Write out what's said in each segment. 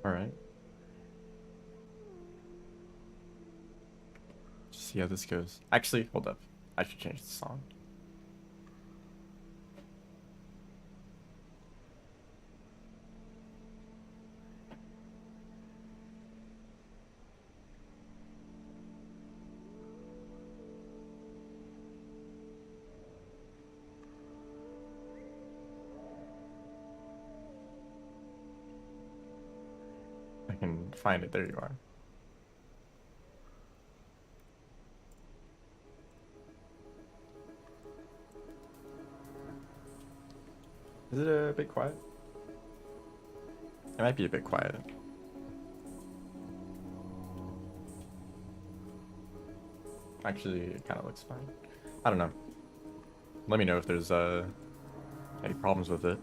Alright. See how this goes. Actually, hold up. I should change the song. I can find it. There you are. Is it a bit quiet? It might be a bit quiet. Actually, it kind of looks fine. I don't know. Let me know if there's any problems with it.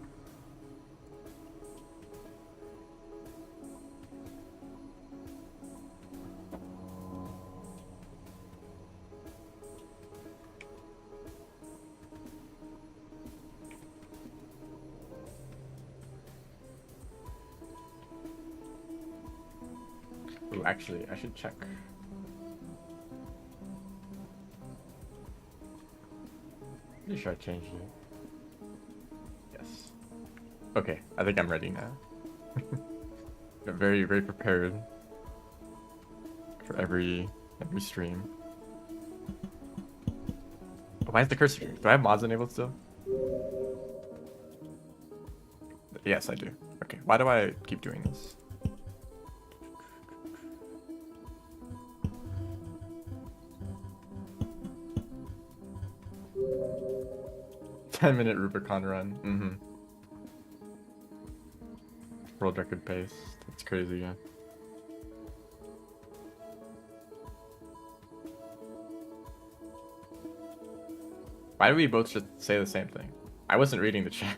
Ooh, actually, I should check. Pretty sure I changed it. Yes. Okay, I think I'm ready now. Very, very prepared for every stream. Why is the cursor? Do I have mods enabled still? Yes, I do. Okay, why do I keep doing this? Ten-minute Rubicon run. Mm-hmm. World record pace. That's crazy, yeah. Why do we both just say the same thing? I wasn't reading the chat.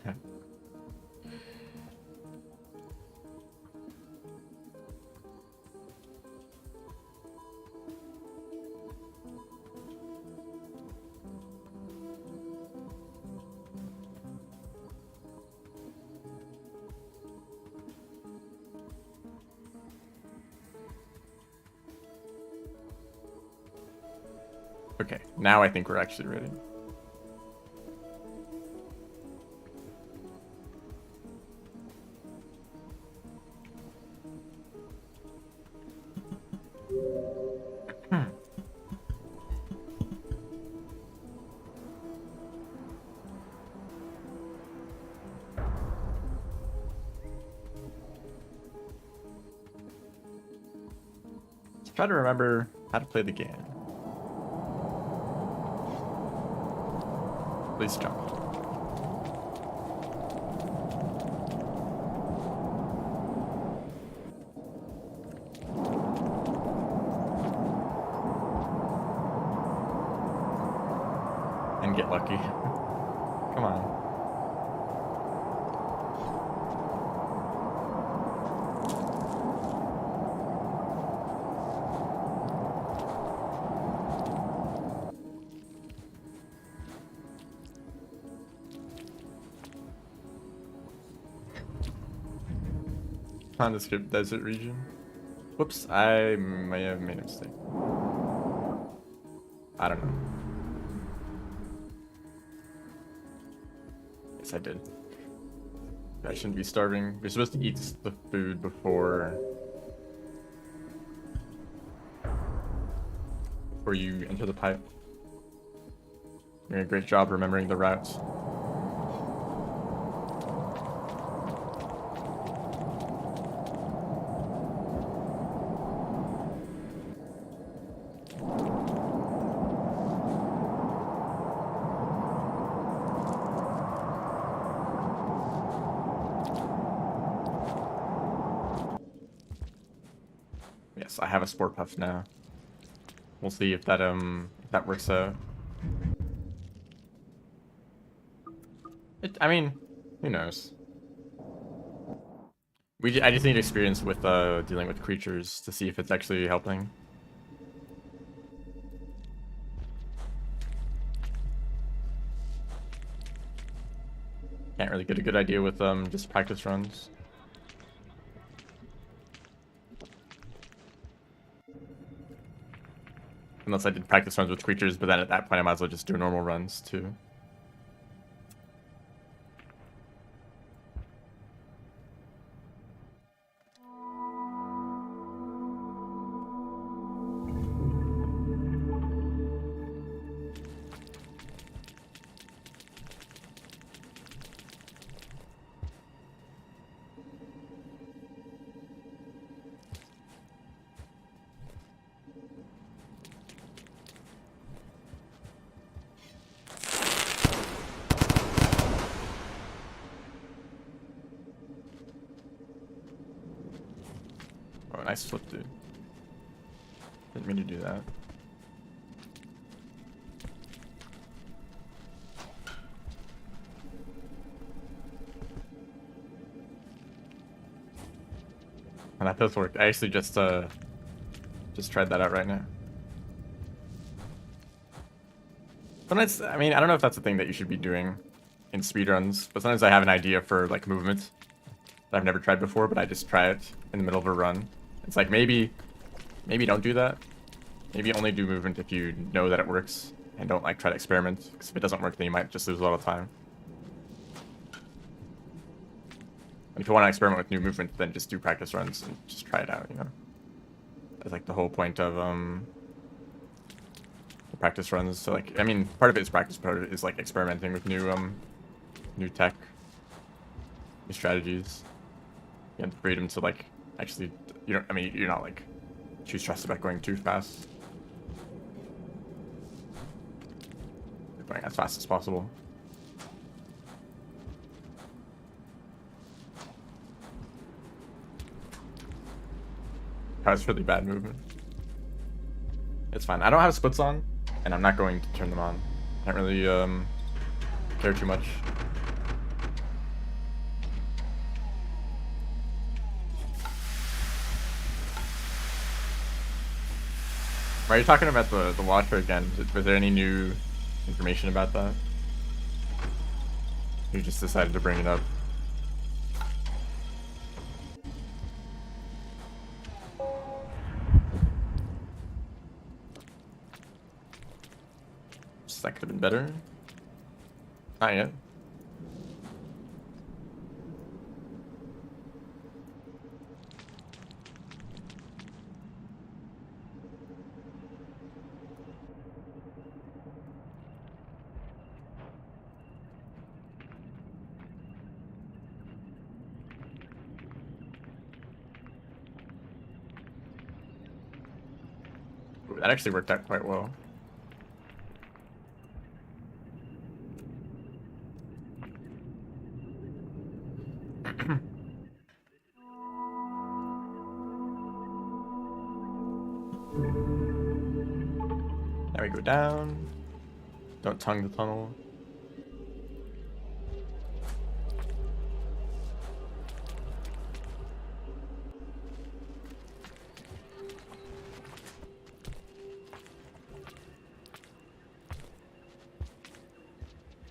Okay, now I think we're actually ready. Let's try to remember how to play the game. Please jump. And get lucky. Come on. Nondescript desert region. Whoops, I may have made a mistake. I don't know. Yes, I did. I shouldn't be starving. You're supposed to eat the food before you enter the pipe. You're doing a great job remembering the routes. Yes, I have a sport puff now. We'll see if that works out. I mean, who knows? I just need experience with dealing with creatures to see if it's actually helping. Can't really get a good idea with just practice runs. Unless I did practice runs with creatures, but then at that point I might as well just do normal runs too. Oh, nice flip, dude. Didn't mean to do that. And that does work. I actually just tried that out right now. Sometimes, I mean, I don't know if that's a thing that you should be doing in speedruns, but sometimes I have an idea for like movement that I've never tried before, but I just try it in the middle of a run. It's like maybe don't do that. Maybe only do movement if you know that it works, and don't like try to experiment, because if it doesn't work, then you might just lose a lot of time. And if you want to experiment with new movement, then just do practice runs and just try it out, you know? That's like the whole point of the practice runs. So like, I mean, part of it is practice, part of it is like experimenting with new tech, new strategies. You have the freedom to like actually, you don't, I mean, you're not like too stressed about going too fast. You're going as fast as possible. That was really bad movement. It's fine. I don't have splits on, and I'm not going to turn them on. I don't really care too much. Why are you talking about the Watcher again? Was there any new information about that? You just decided to bring it up. That could have been better. Not yet. Ooh, that actually worked out quite well. Now we go down. Don't tongue the tunnel.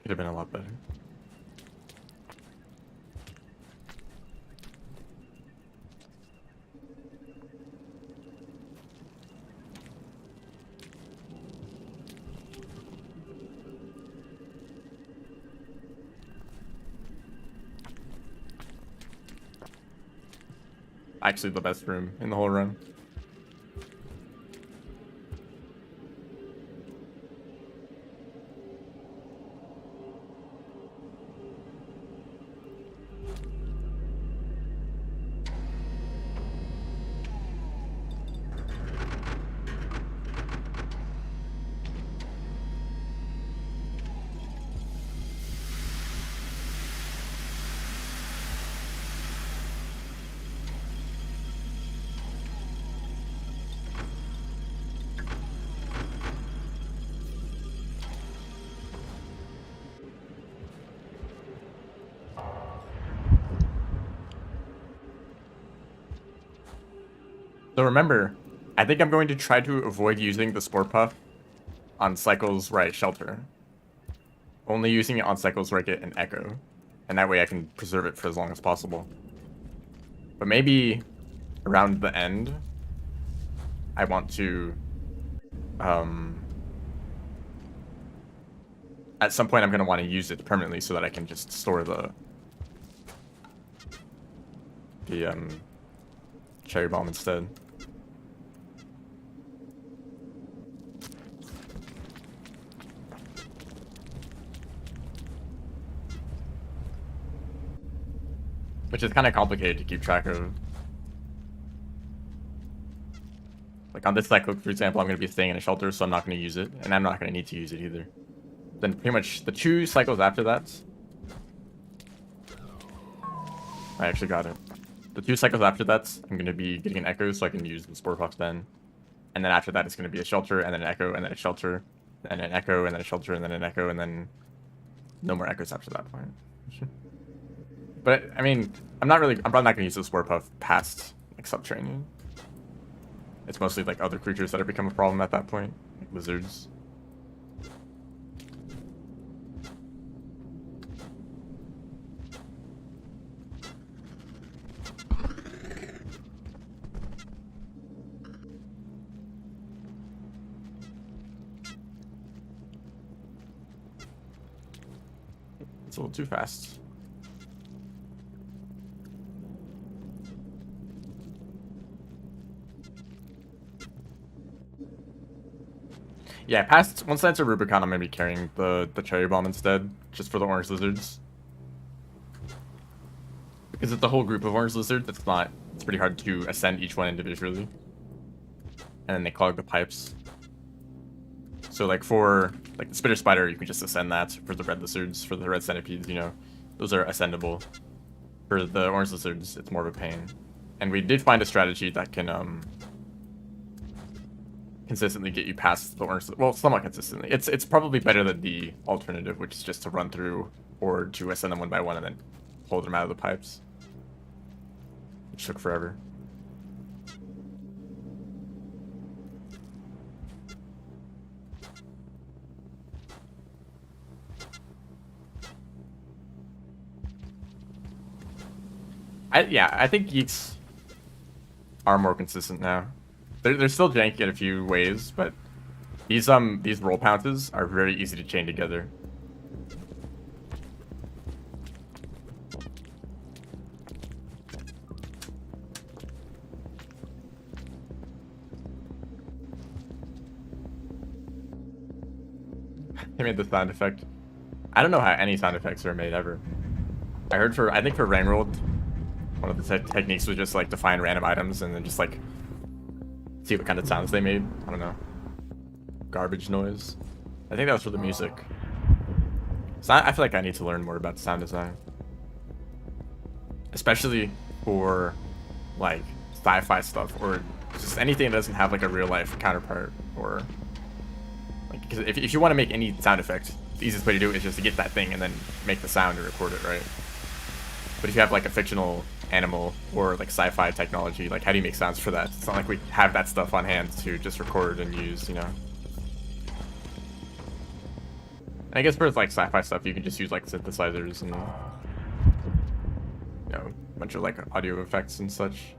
Could have been a lot better. Actually the best room in the whole run. So remember, I think I'm going to try to avoid using the Spore Puff on cycles where I shelter. Only using it on cycles where I get an Echo. And that way I can preserve it for as long as possible. But maybe around the end, I want to at some point I'm going to want to use it permanently so that I can just store the cherry bomb instead. Which is kind of complicated to keep track of. Like on this cycle, for example, I'm going to be staying in a shelter, so I'm not going to use it, and I'm not going to need to use it either. Then pretty much the 2 cycles after that, I actually got it. The 2 cycles after that, I'm going to be getting an echo, so I can use the Spore Puff then. And then after that, it's going to be a shelter, and then an echo, and then a shelter, and an echo, and then a shelter, and then an echo, and then no more echoes after that point. But I mean, I'm probably not going to use the Spore Puff past like Subterranean. It's mostly like other creatures that have become a problem at that point, like lizards. It's a little too fast. Yeah, once that's a Rubicon, I'm gonna be carrying the cherry bomb instead, just for the orange lizards. Because it's a whole group of orange lizards, it's pretty hard to ascend each one individually. And then they clog the pipes. So like for like the spitter spider, you can just ascend that. For the red lizards, for the red centipedes, you know, those are ascendable. For the orange lizards, it's more of a pain. And we did find a strategy that can consistently get you past the orange. Well, somewhat consistently. It's probably better than the alternative, which is just to run through or to ascend them one by one and then pull them out of the pipes. Which took forever. I think Yeeks are more consistent now. They're still janky in a few ways, but these roll pounces are very easy to chain together. They made the sound effect. I don't know how any sound effects are made ever. I think for Rainworld, one of the techniques was just like to find random items and then just like see what kind of sounds they made. I don't know. Garbage noise. I think that was for the music. So I feel like I need to learn more about sound design. Especially for like sci-fi stuff or just anything that doesn't have like a real life counterpart or like, because if you want to make any sound effect, the easiest way to do it is just to get that thing and then make the sound and record it, right? But if you have like a fictional animal or like sci-fi technology, like how do you make sounds for that? It's not like we have that stuff on hand to just record and use, you know? And I guess for like sci-fi stuff, you can just use like synthesizers and, you know, a bunch of like audio effects and such.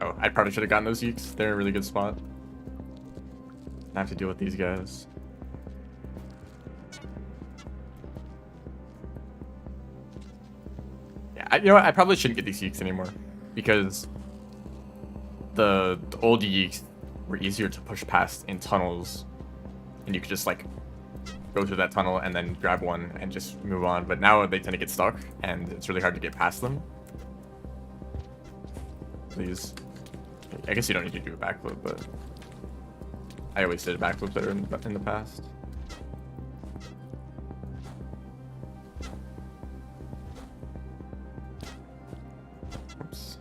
Oh, I probably should have gotten those Yeeks. They're in a really good spot. I have to deal with these guys. Yeah, you know what? I probably shouldn't get these Yeeks anymore. Because the old Yeeks were easier to push past in tunnels. And you could just like go through that tunnel and then grab one and just move on. But now they tend to get stuck and it's really hard to get past them. Please. I guess you don't need to do a backflip, but I always did a backflip there in the past. Oops.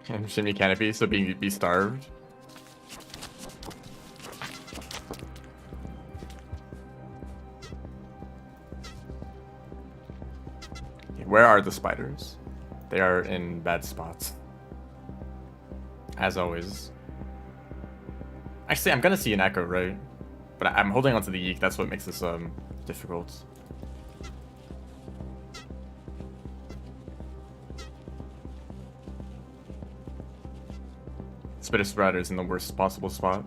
And shimmy canopy, so be starved. Where are the spiders? They are in bad spots. As always. Actually, I'm gonna see an echo, right? But I'm holding onto the yeek, that's what makes this difficult. Spitter Spreader is in the worst possible spot.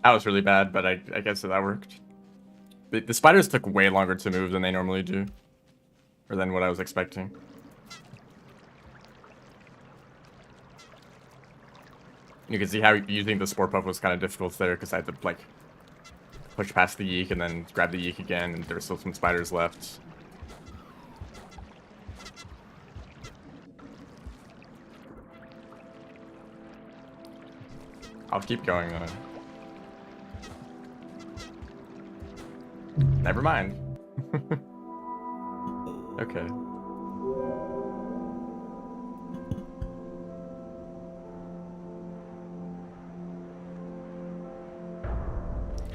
That was really bad, but I guess that worked. The spiders took way longer to move than they normally do. Or than what I was expecting. You can see how using the Spore Puff was kind of difficult there, because I had to, like, push past the yeek and then grab the yeek again, and there were still some spiders left. I'll keep going, though. Never mind. Okay.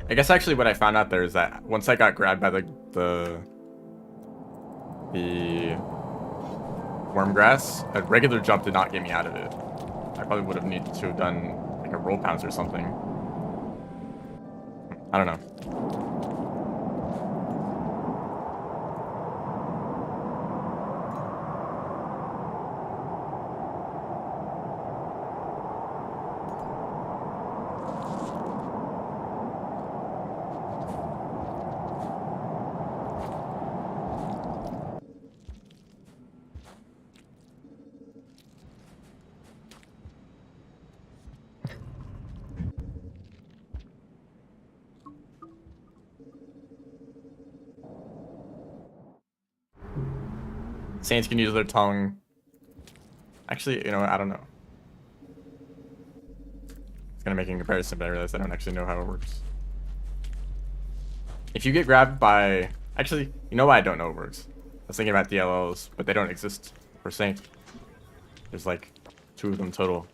I guess actually what I found out there is that once I got grabbed by the worm grass, a regular jump did not get me out of it. I probably would have needed to have done like a roll pounce or something. I don't know. Saints can use their tongue. Actually, you know, I don't know. It's gonna make a comparison, but I realize I don't actually know how it works. If you get grabbed by... Actually, you know why I don't know it works? I was thinking about DLLs, but they don't exist for Saint. There's like 2 of them total.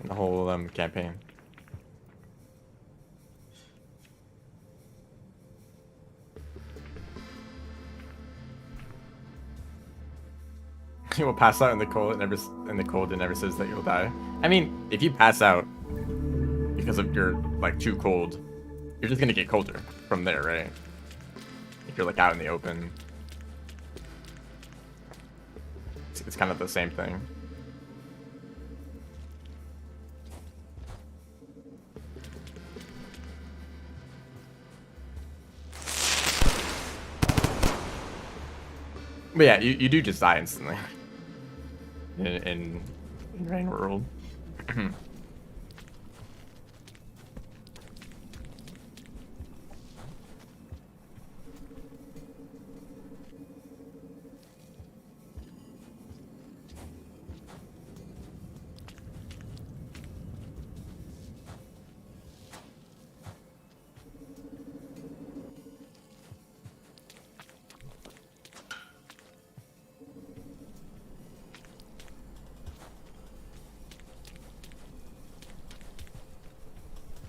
In the whole campaign. You will pass out in the cold. It never says that you'll die. I mean, if you pass out because of you're like too cold, you're just gonna get colder from there, right? If you're like out in the open, it's kind of the same thing. But yeah, you do just die instantly in Rain World.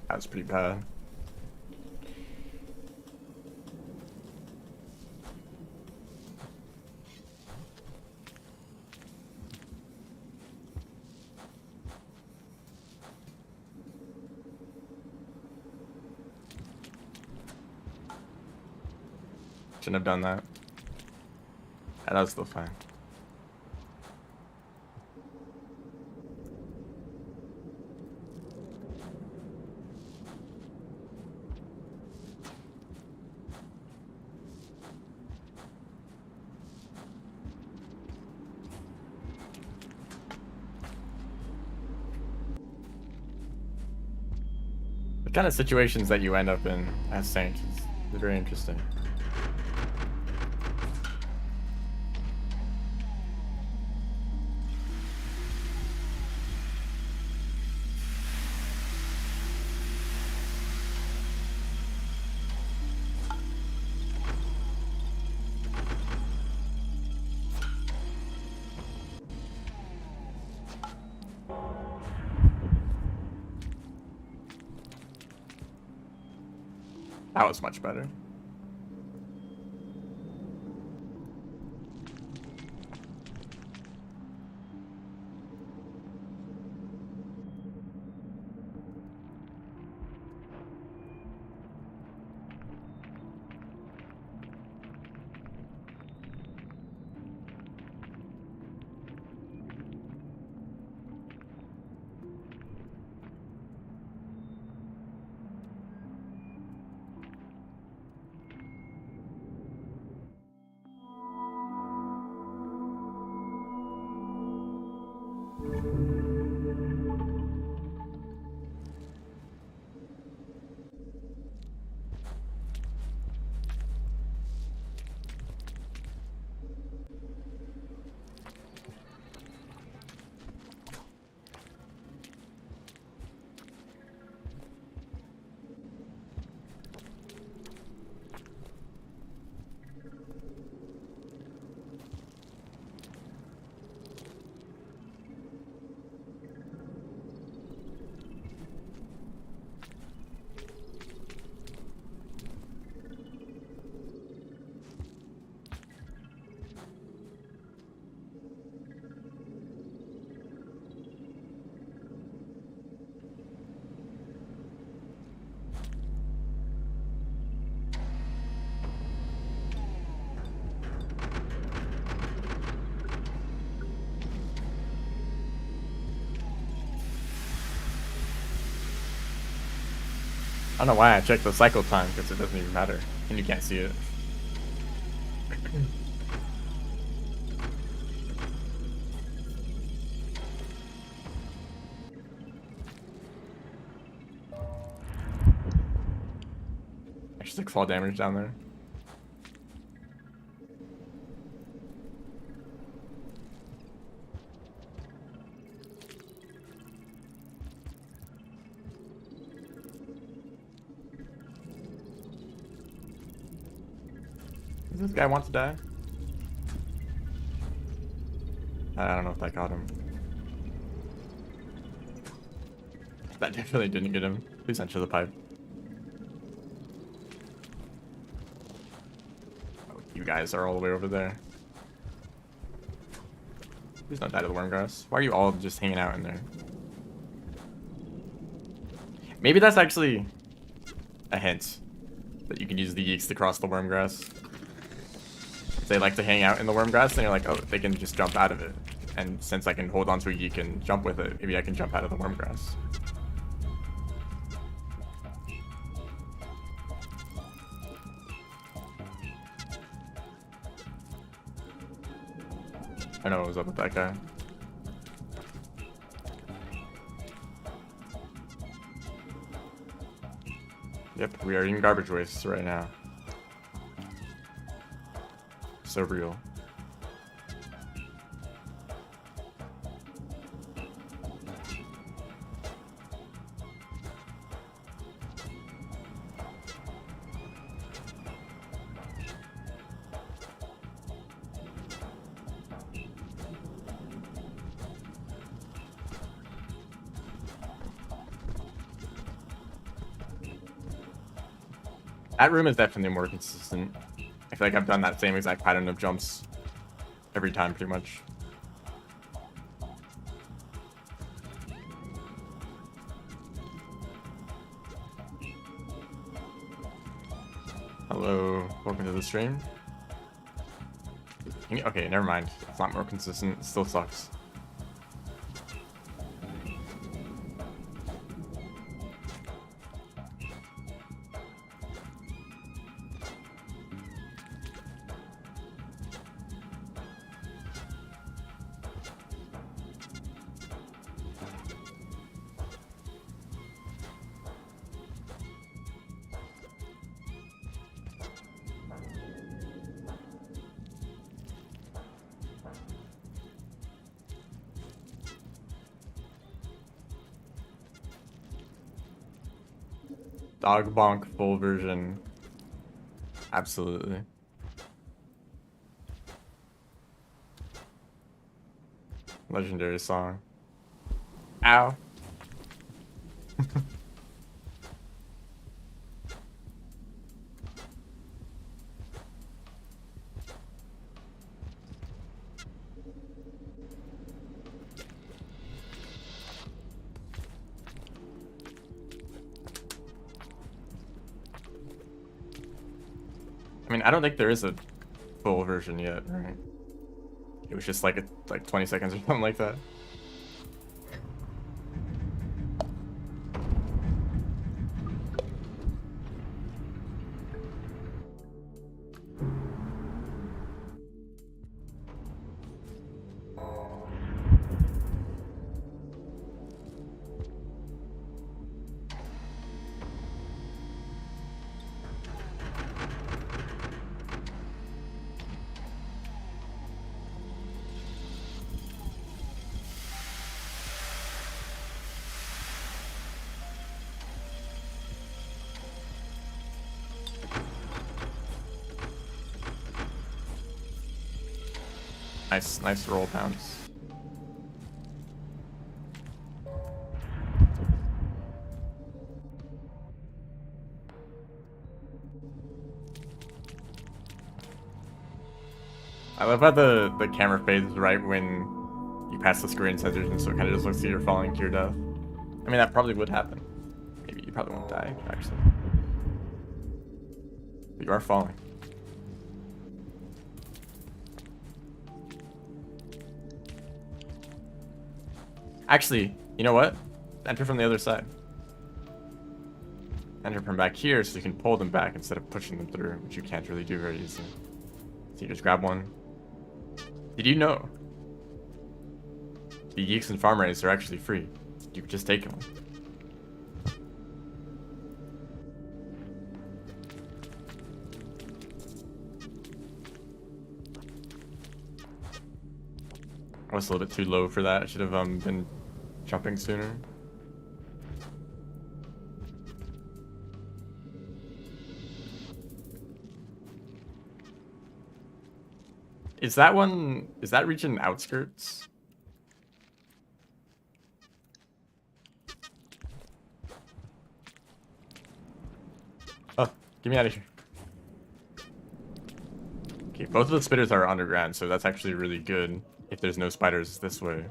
That was pretty bad. Shouldn't have done that. Yeah, that was still fine. The kind of situations that you end up in as Saint is very interesting. That was much better. I don't know why I checked the cycle time, because it doesn't even matter, and you can't see it. I just took fall damage down there. Does this guy want to die? I don't know if that got him. That definitely didn't get him. Please enter the pipe. Oh, you guys are all the way over there. Please don't die to the wormgrass. Why are you all just hanging out in there? Maybe that's actually a hint that you can use the yeeks to cross the wormgrass. They like to hang out in the wormgrass, and you're like, oh, they can just jump out of it. And since I can hold onto a yeek and jump with it, maybe I can jump out of the wormgrass. I know what was up with that guy. Yep, we are eating garbage wastes right now. So real. That room is definitely more consistent. I feel like I've done that same exact pattern of jumps every time, pretty much. Hello, welcome to the stream. Okay, never mind. It's not more consistent. It still sucks. Dog Bonk full version. Absolutely. Legendary song. Ow. I mean, I don't think there is a full version yet, right? It was just like 20 seconds or something like that. Nice roll bounce. I love how the camera fades right when you pass the screen sensors, and so it kind of just looks like you're falling to your death. I mean, that probably would happen. Maybe you probably won't die, actually. But you are falling. Actually, you know what? Enter from the other side. Enter from back here so you can pull them back instead of pushing them through, which you can't really do very easily. So you just grab one. Did you know the Geeks and Farm Rays are actually free? You could just take them. I was a little bit too low for that. I should have been jumping sooner. Is that region outskirts? Oh, get me out of here. Okay, both of the spitters are underground, so that's actually really good if there's no spiders this way.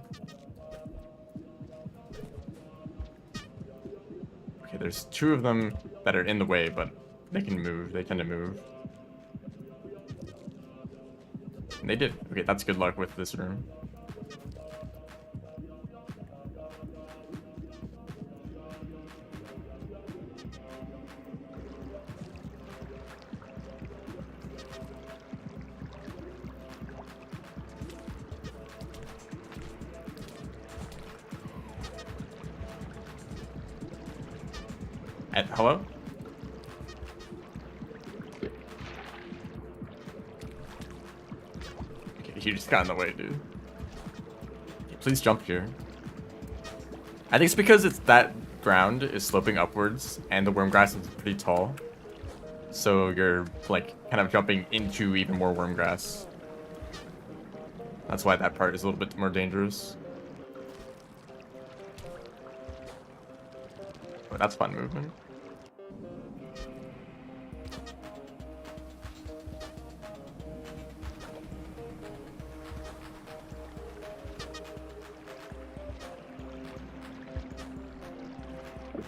Okay, there's two of them that are in the way, but they can move. They tend to move. And they did. Okay, that's good luck with this room. Hello? Okay, you just got in the way, dude. Okay, please jump here. I think it's because that ground is sloping upwards and the worm grass is pretty tall. So you're like kind of jumping into even more worm grass. That's why that part is a little bit more dangerous. But that's fun movement.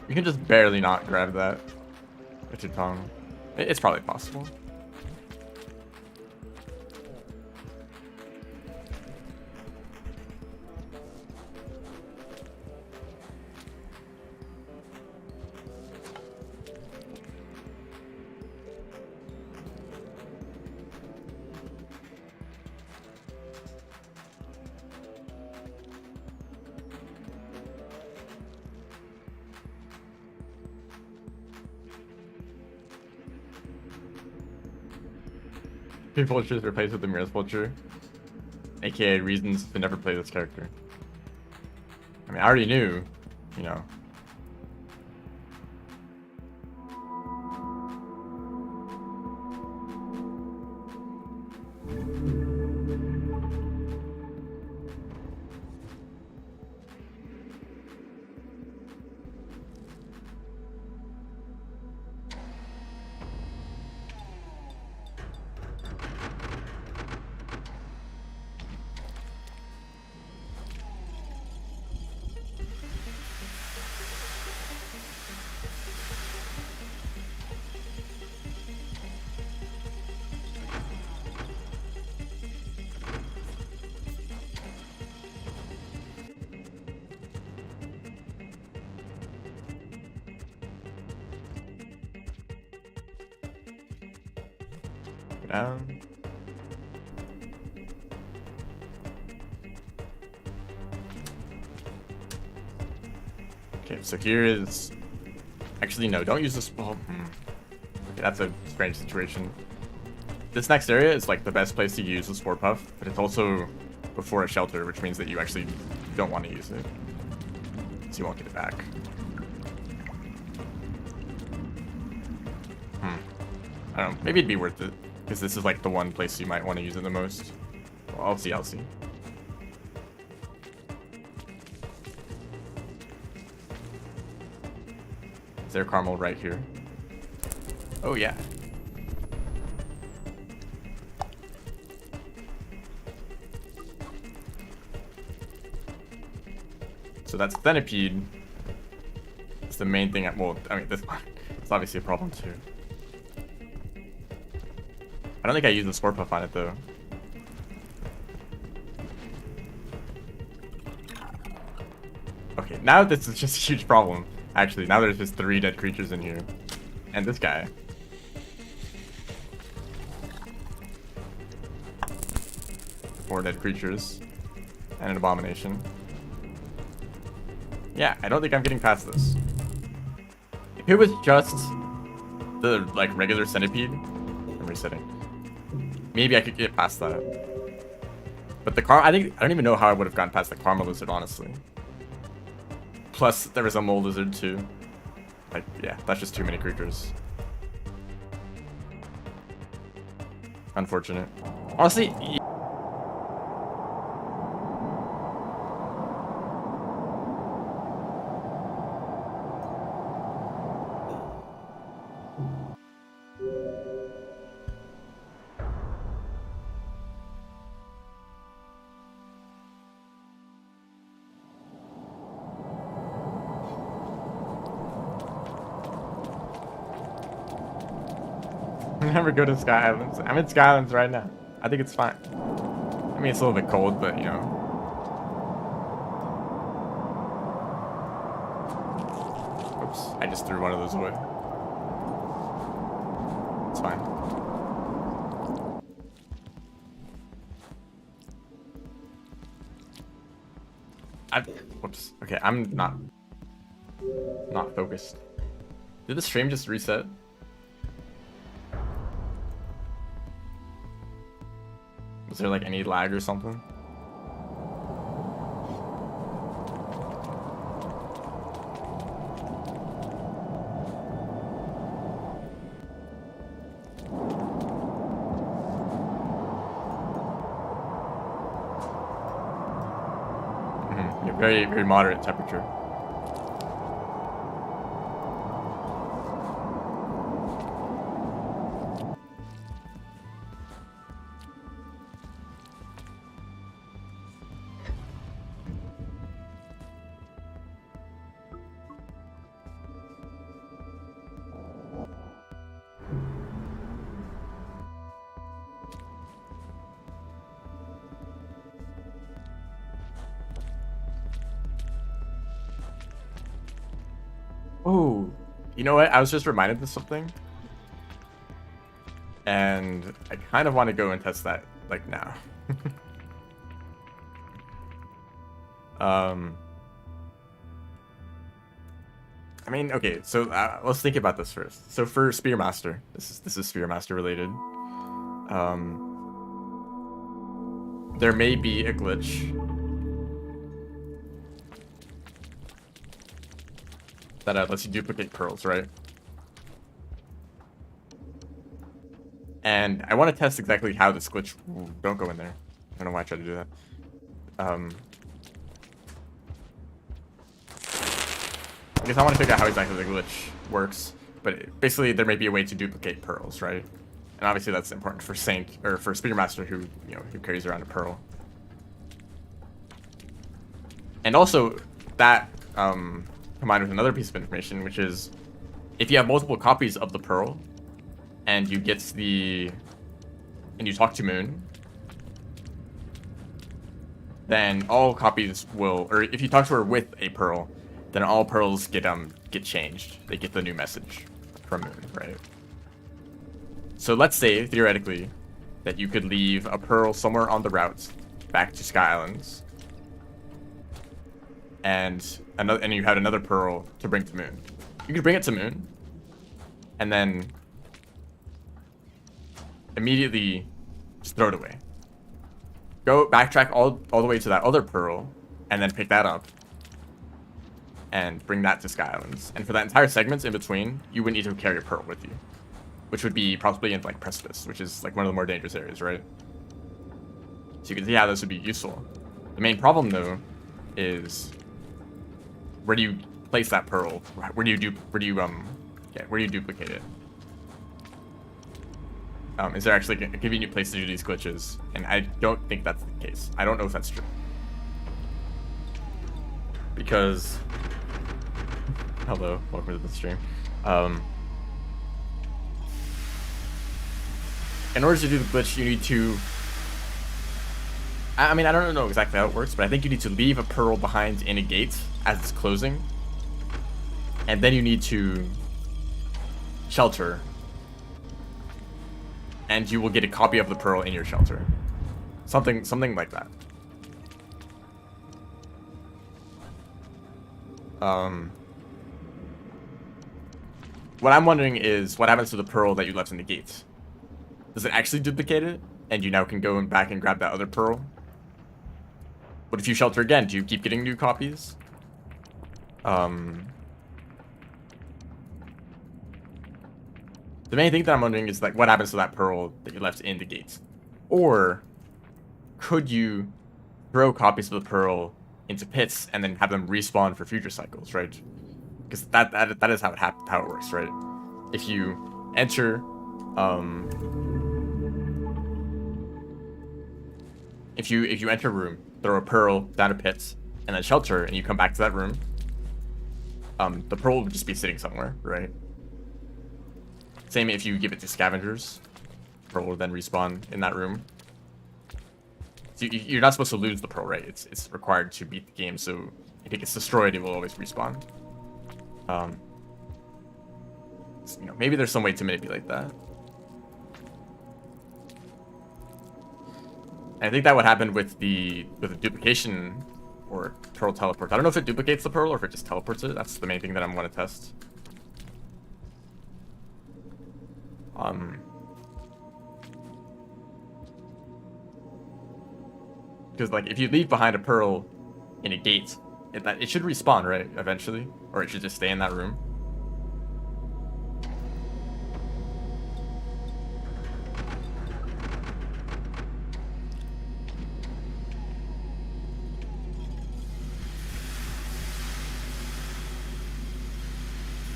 You can just barely not grab that with your tongue. It's probably possible. Vulture is replaced with the Mirror's Vulture, aka reasons to never play this character. I mean, I already knew, you know. down. Okay, so here is... Actually, no, don't use this... Oh, okay, that's a strange situation. This next area is like the best place to use the Spore Puff, but it's also before a shelter, which means that you actually don't want to use it. So you won't get it back. I don't know, maybe it'd be worth it, because this is like the one place you might want to use it the most. Well, I'll see. Is there caramel right here? Oh yeah. So that's Centipede. It's the main thing. Well, I mean, this one. It's obviously a problem too. I don't think I used the Spore Puff on it though. Okay, now this is just a huge problem. Actually, now there's just 3 dead creatures in here. And this guy. Four dead creatures. And an abomination. Yeah, I don't think I'm getting past this. If it was just the like regular centipede, I'm resetting. Maybe I could get past that. But the I don't even know how I would have gotten past the Karma Lizard, honestly. Plus, there was a Mole Lizard too. Like, yeah, that's just too many creatures. Unfortunate. Honestly, never go to Sky Islands. I'm in Sky Islands right now. I think it's fine. I mean, it's a little bit cold, but you know. Oops, I just threw one of those away. It's fine. Whoops. Okay, I'm not focused. Did the stream just reset? Was there like any lag or something? Yeah, very, very moderate temperature. Oh, you know what? I was just reminded of something. And I kind of want to go and test that, like, now. I mean, okay, so let's think about this first. So for Spearmaster, this is Spearmaster related. There may be a glitch that lets you duplicate pearls, right? And I want to test exactly how this glitch... Ooh, don't go in there. I don't know why I tried to do that. I guess I want to figure out how exactly the glitch works. But basically, there may be a way to duplicate pearls, right? And obviously, that's important for Saint, or for Spearmaster, who, you know, who carries around a pearl. And also, that combined with another piece of information, which is, if you have multiple copies of the pearl, and you get and you talk to Moon, then all copies will, or if you talk to her with a pearl, then all pearls get changed. They get the new message from Moon, right? So let's say, theoretically, that you could leave a pearl somewhere on the route back to Sky Islands, and you had another pearl to bring to Moon. You could bring it to Moon, and then immediately just throw it away. Go backtrack all the way to that other pearl, and then pick that up, and bring that to Sky Islands. And for that entire segment in between, you would need to carry a pearl with you, which would be probably in like Precipice, which is like one of the more dangerous areas, right? So you can see how this would be useful. The main problem though is, where do you place that pearl? Where do you duplicate it? Is there actually a convenient place to do these glitches? And I don't think that's the case. I don't know if that's true. Because, hello, welcome to the stream. In order to do the glitch, you need to, I mean, I don't know exactly how it works, but I think you need to leave a pearl behind in a gate as it's closing. And then you need to shelter. And you will get a copy of the pearl in your shelter. Something like that. What I'm wondering is, what happens to the pearl that you left in the gate? Does it actually duplicate it? And you now can go back and grab that other pearl? What if you shelter again? Do you keep getting new copies? The main thing that I'm wondering is, like, what happens to that pearl that you left in the gate? Or could you throw copies of the pearl into pits and then have them respawn for future cycles, right? Because that is how it works, right? If you enter if you enter a room, throw a pearl down a pit, and then shelter, and you come back to that room, the pearl would just be sitting somewhere, right? Same if you give it to scavengers, pearl will then respawn in that room. So you're not supposed to lose the pearl, right? It's required to beat the game, so if it gets destroyed, it will always respawn. So, you know, maybe there's some way to manipulate that. And I think that would happen with the duplication or pearl teleport. I don't know if it duplicates the pearl or if it just teleports it. That's the main thing that I'm going to test. Because, like, if you leave behind a pearl in a gate, it should respawn, right, eventually? Or it should just stay in that room.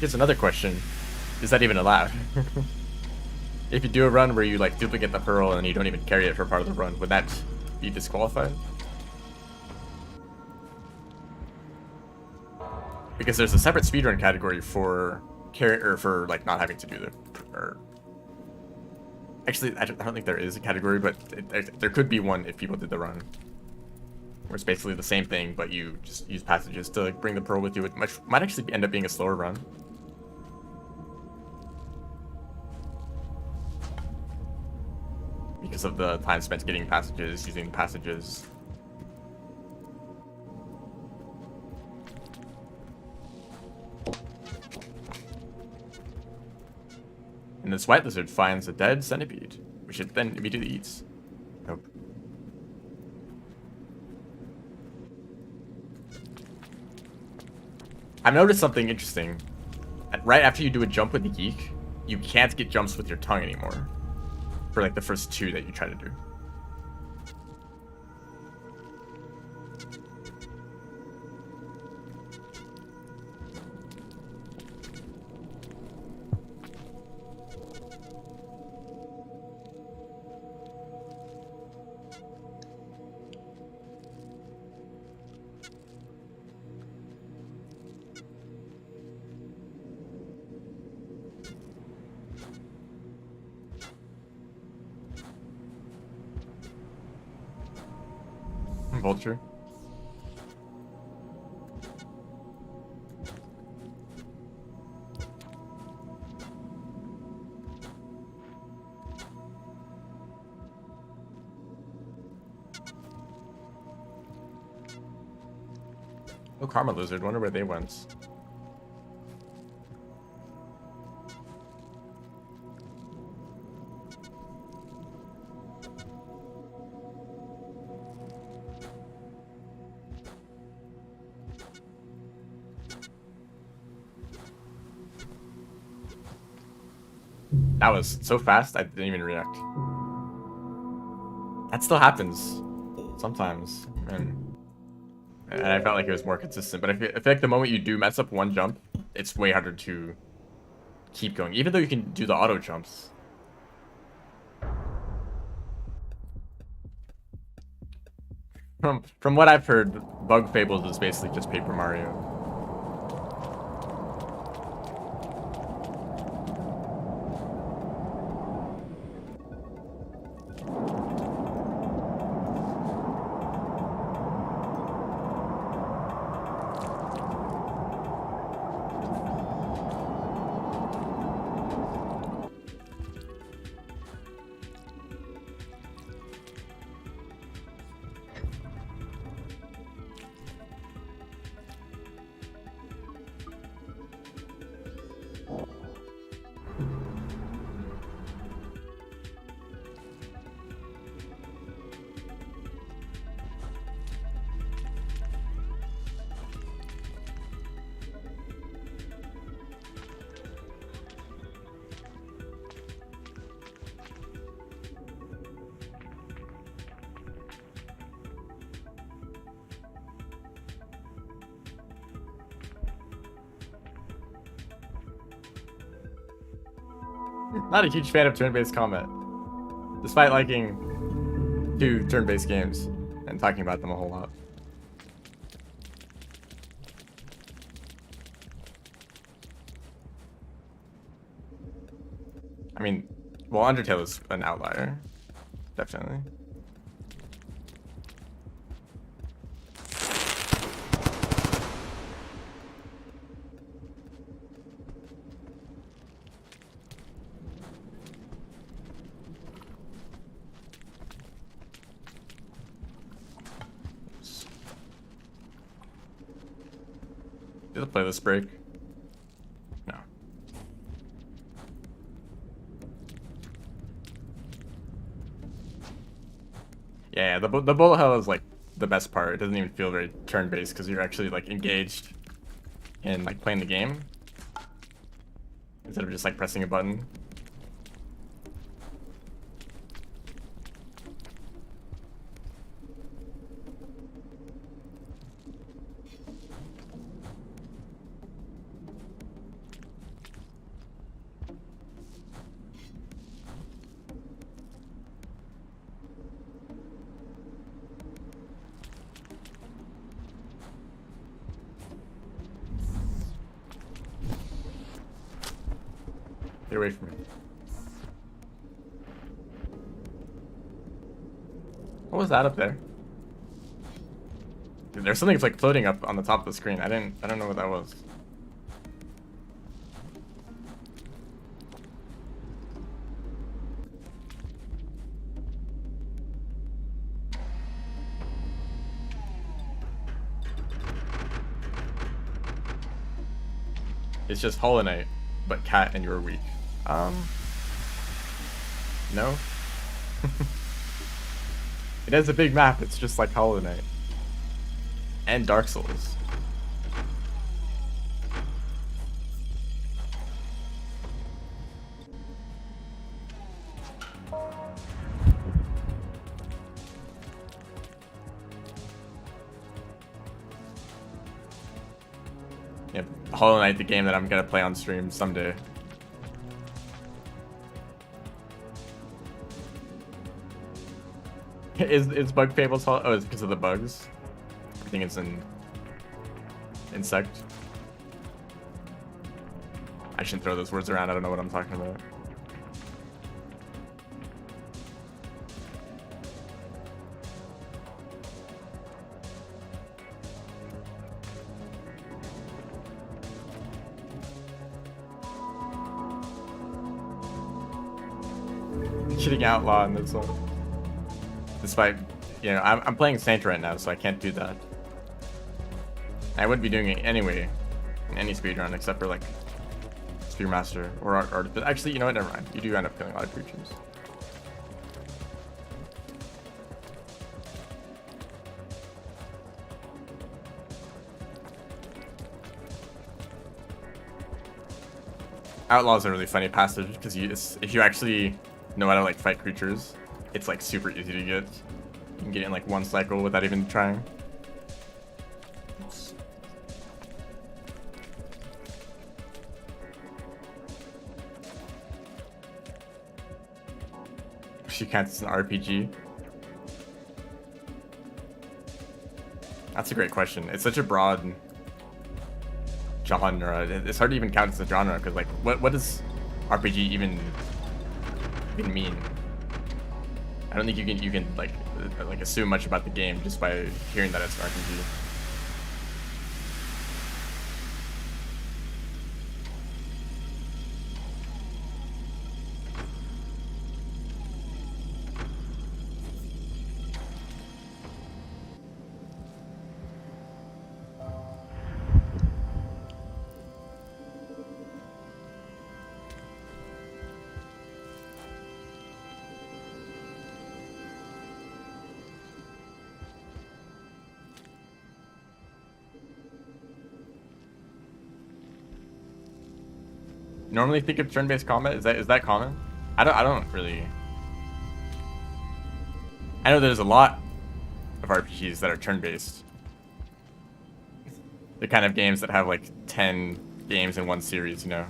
Here's another question. Is that even allowed? If you do a run where you, like, duplicate the pearl and you don't even carry it for part of the run, would that be disqualified? Because there's a separate speedrun category for like not having to do actually, I don't think there is a category, but there could be one if people did the run, where it's basically the same thing, but you just use passages to, like, bring the pearl with you. It might actually end up being a slower run. Because of the time spent getting passages, using passages. And this white lizard finds a dead centipede, which it then immediately eats. Nope. I've noticed something interesting. Right after you do a jump with the geek, you can't get jumps with your tongue anymore. For, like, the first two that you try to do. Vulture. Oh, Karma Lizard. Wonder where they went. That was so fast, I didn't even react. That still happens sometimes, and I felt like it was more consistent. But I feel like the moment you do mess up one jump, it's way harder to keep going, even though you can do the auto jumps. From what I've heard, Bug Fables is basically just Paper Mario. Not a huge fan of turn-based combat, despite liking 2 turn-based games and talking about them a whole lot. I mean, well, Undertale is an outlier, definitely. Did the playlist break? No. Yeah, the bullet hell is like the best part. It doesn't even feel very turn-based because you're actually like engaged in like playing the game instead of just like pressing a button. Get away from me. What was that up there? Dude, there's something like floating up on the top of the screen. I don't know what that was. It's just Hollow Knight, but cat and you're weak. No. It has a big map. It's just like Hollow Knight and Dark Souls. Yep, Hollow Knight, the game that I'm gonna play on stream someday. Is Bug Fables Hollow? Oh, it's because of the bugs. I think it's an insect. I shouldn't throw those words around. I don't know what I'm talking about. Shooting outlaw in this one. Despite, you know, I'm playing Saint right now, so I can't do that. I would be doing it anyway in any speedrun except for like Spearmaster or Art. But actually, you know what? Never mind. You do end up killing a lot of creatures. Outlaw is a really funny passage because if you actually know how to like fight creatures, it's like super easy to get. You can get it in like one cycle without even trying. Oops. She counts as an RPG. That's a great question. It's such a broad genre. It's hard to even count as a genre because like what does RPG even mean? I don't think you can like assume much about the game just by hearing that it's an RPG. Normally think of turn-based combat. Is that common? I don't really. I know there's a lot of RPGs that are turn-based. The kind of games that have like 10 games in one series, you know.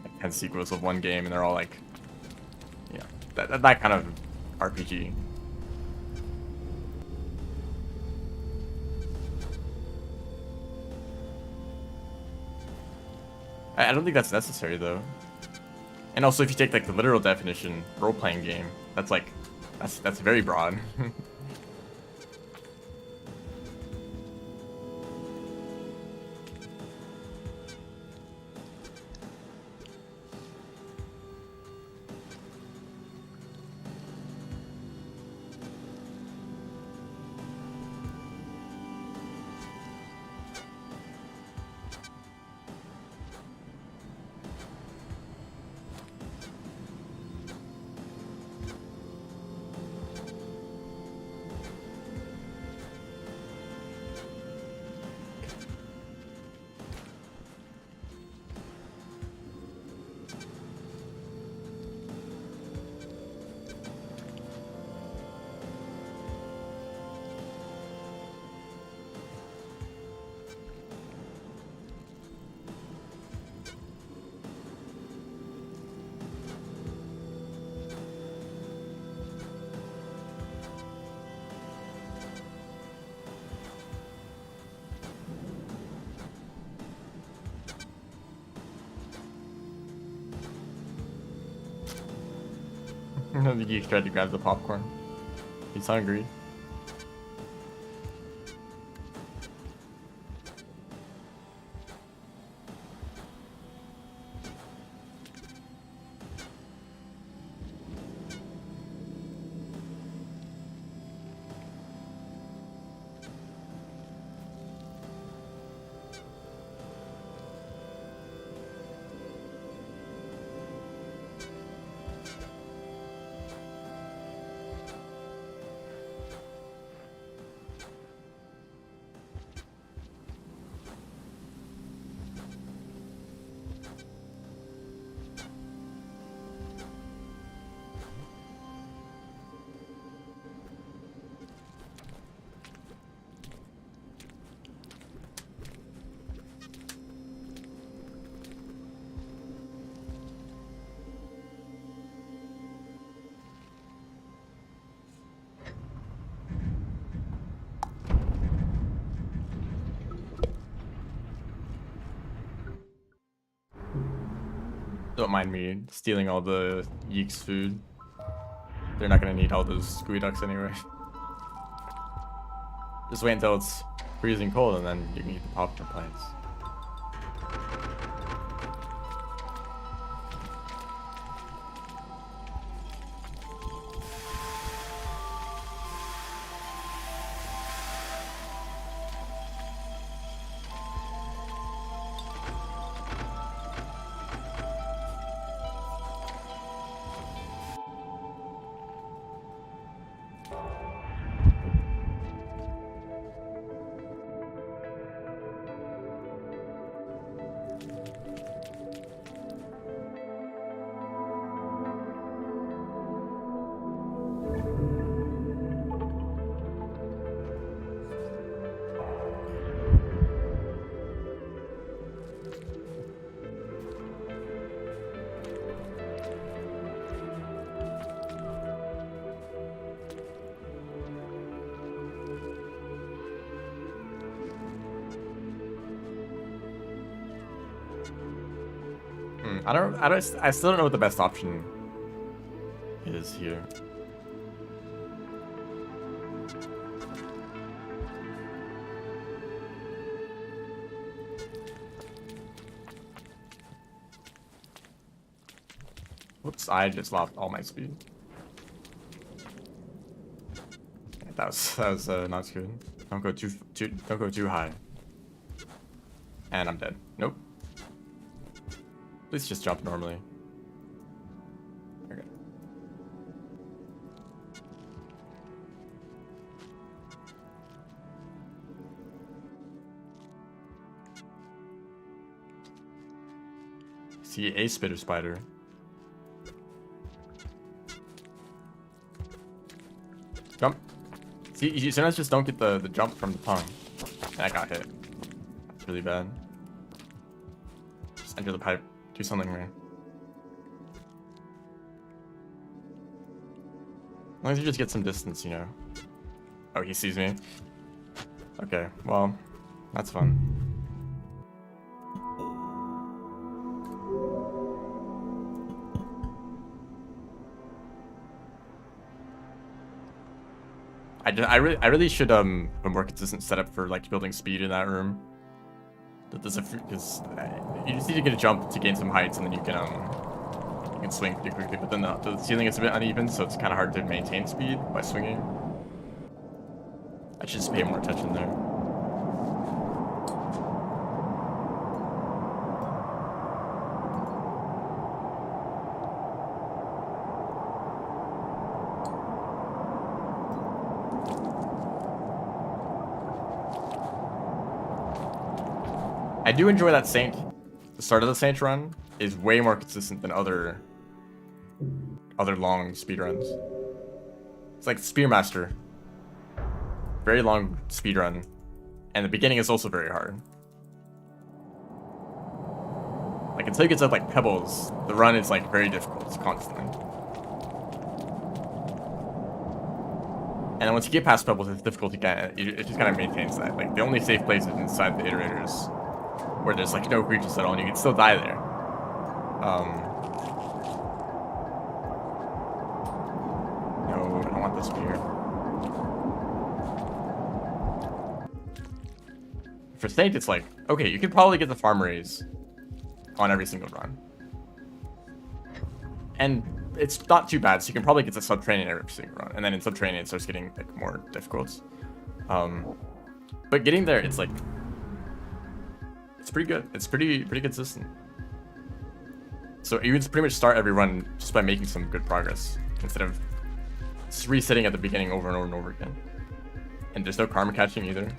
Like 10 sequels of one game, and they're all like, you know, that kind of RPG. I don't think that's necessary though. And also, if you take like the literal definition, role-playing game, that's like, that's very broad. The geek tried to grab the popcorn. He's hungry. Don't mind me stealing all the Yeek's food. They're not gonna need all those squeeducks anyway. Just wait until it's freezing cold and then you can eat the popcorn plants. I still don't know what the best option is here. Whoops, I just lost all my speed. That was not good. Don't go too high. And I'm dead. Nope. Please just jump normally. Okay. See a spitter spider. Jump. See, you sometimes just don't get the jump from the tongue. And I got hit. That's really bad. Just enter the pipe. Do something right. As long as you just get some distance, you know. Oh, he sees me. Okay, well, that's fun. I really should a more consistent setup for like building speed in that room. Because you just need to get a jump to gain some heights, and then you can swing pretty quickly. But then the ceiling is a bit uneven, so it's kind of hard to maintain speed by swinging. I should just pay more attention there. I do enjoy that Saint. The start of the Saint run is way more consistent than other long speedruns. It's like Spearmaster. Very long speedrun. And the beginning is also very hard. Like until you get to like Pebbles, the run is like very difficult constantly. And then once you get past Pebbles, it's difficult again. It just kind of maintains that. Like the only safe place is inside the iterators, where there's like no creatures at all, and you can still die there. No, I don't want this spear. For Saint, it's like, okay, you could probably get the farm raise on every single run. And it's not too bad, so you can probably get the subterranean every single run. And then in subterranean, it starts getting like more difficult. But getting there, it's like, it's pretty good. It's pretty consistent. So you can pretty much start every run just by making some good progress instead of just resetting at the beginning over and over and over again. And there's no karma catching either.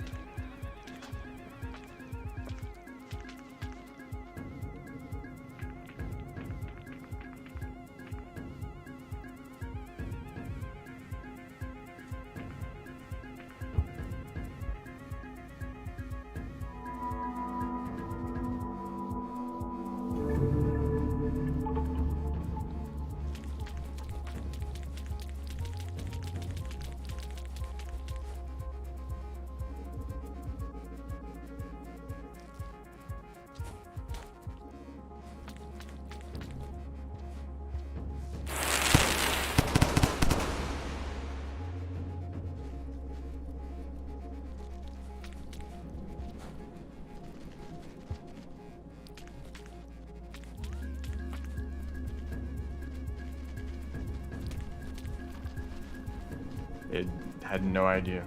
It had no idea.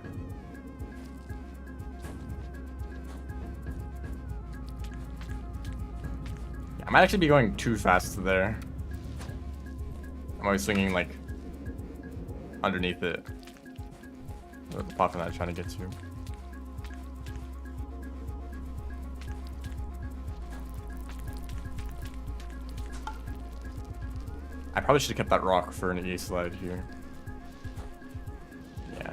I might actually be going too fast there. I'm always swinging like underneath it. The plot that I'm trying to get to. I probably should have kept that rock for an E slide here. Yeah.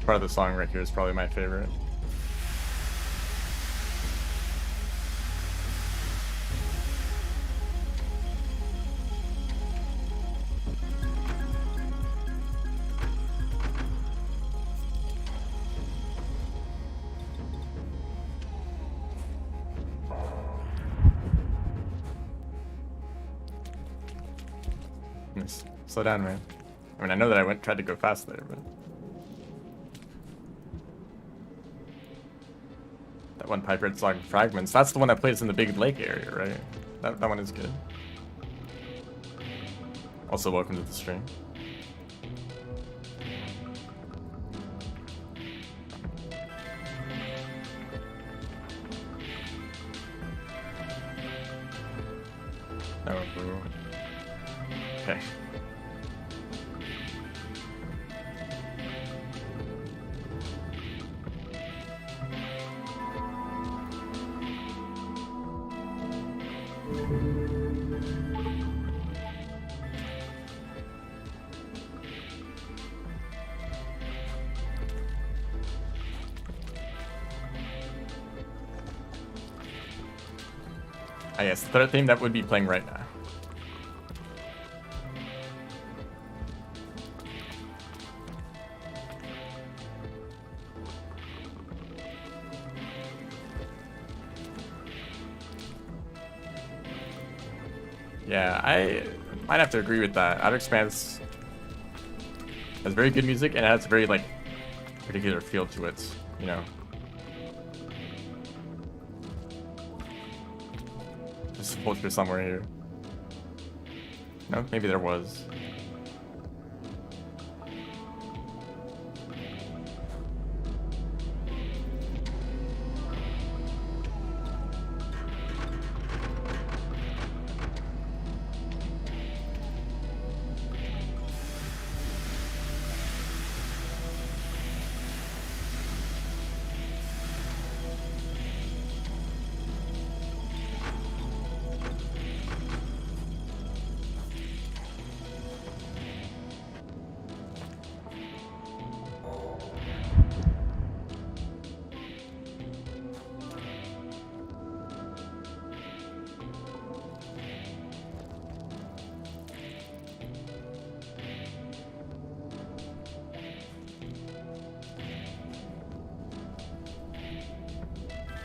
part of the song right here is probably my favorite. Slow down, man. I mean, I know that I tried to go fast there, but that one Pipe Red Song Fragments, that's the one that plays in the big lake area, right? That one is good. Also, welcome to the stream. No, boo. Okay. Ah, yes, the third theme that would be playing right now. Yeah, I might have to agree with that. Outer Expanse has very good music and it has a very like particular feel to it, you know. There's a vulture somewhere here. No, maybe there was.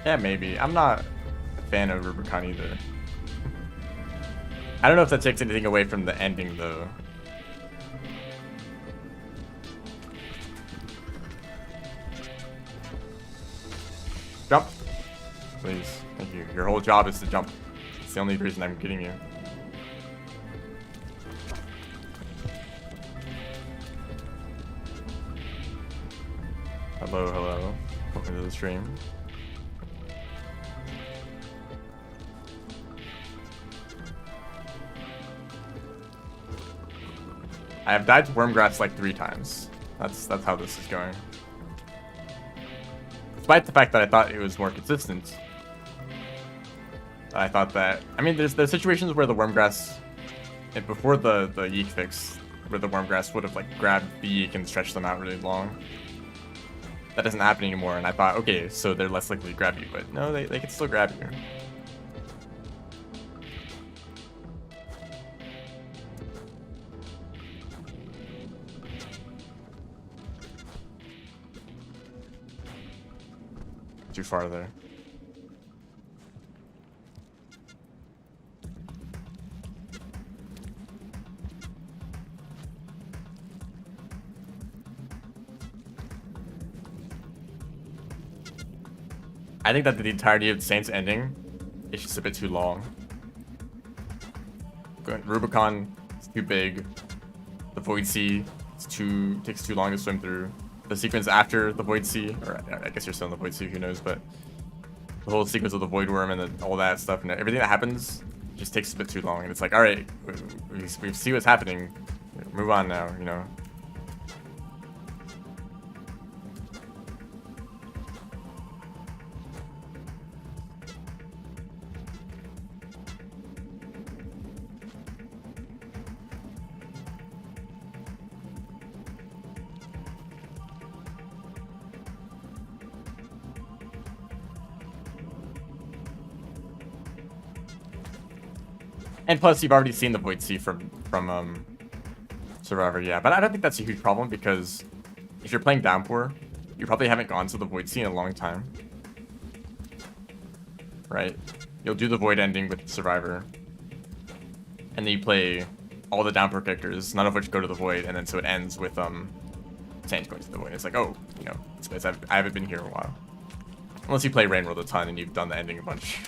Yeah, maybe. I'm not a fan of Rubicon either. I don't know if that takes anything away from the ending, though. Jump. Please. Thank you. Your whole job is to jump. It's the only reason I'm getting you. Hello, hello. Welcome to the stream. I have died to Wormgrass like 3 times. That's how this is going. Despite the fact that I thought it was more consistent. I thought that, I mean, there's situations where the Wormgrass, before the Yeek fix, where the Wormgrass would have like grabbed the Yeek and stretched them out really long. That doesn't happen anymore, and I thought, okay, so they're less likely to grab you, but no, they can still grab you. Too far there. I think that the entirety of Saints ending is just a bit too long. Rubicon is too big. The Void Sea takes too long to swim through. The sequence after the Void Sea, or I guess you're still in the Void Sea, who knows, but the whole sequence of the Void Worm and all that stuff and everything that happens just takes a bit too long. And it's like, all right, we see what's happening. Move on now, you know. And plus, you've already seen the Void Sea from Survivor, yeah. But I don't think that's a huge problem because if you're playing Downpour, you probably haven't gone to the Void Sea in a long time. Right? You'll do the Void ending with Survivor. And then you play all the Downpour characters, none of which go to the Void, and then so it ends with Saint going to the Void. It's like, oh, you know, I haven't been here in a while. Unless you play Rain World a ton and you've done the ending a bunch.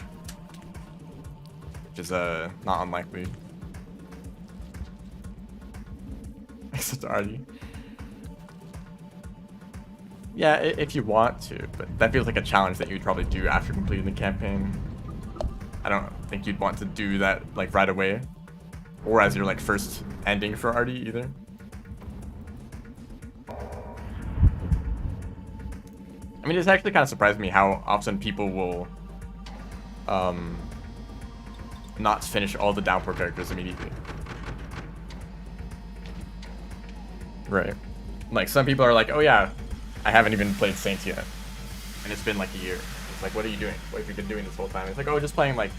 Which is not unlikely. Except Artie. Yeah, if you want to, but that feels like a challenge that you'd probably do after completing the campaign. I don't think you'd want to do that like right away, or as your like first ending for Artie either. I mean, it's actually kind of surprised me how often people will not finish all the Downpour characters immediately. Right. Like, some people are like, oh yeah, I haven't even played Saints yet. And it's been like a year. It's like, what are you doing? What have you been doing this whole time? It's like, oh, just playing like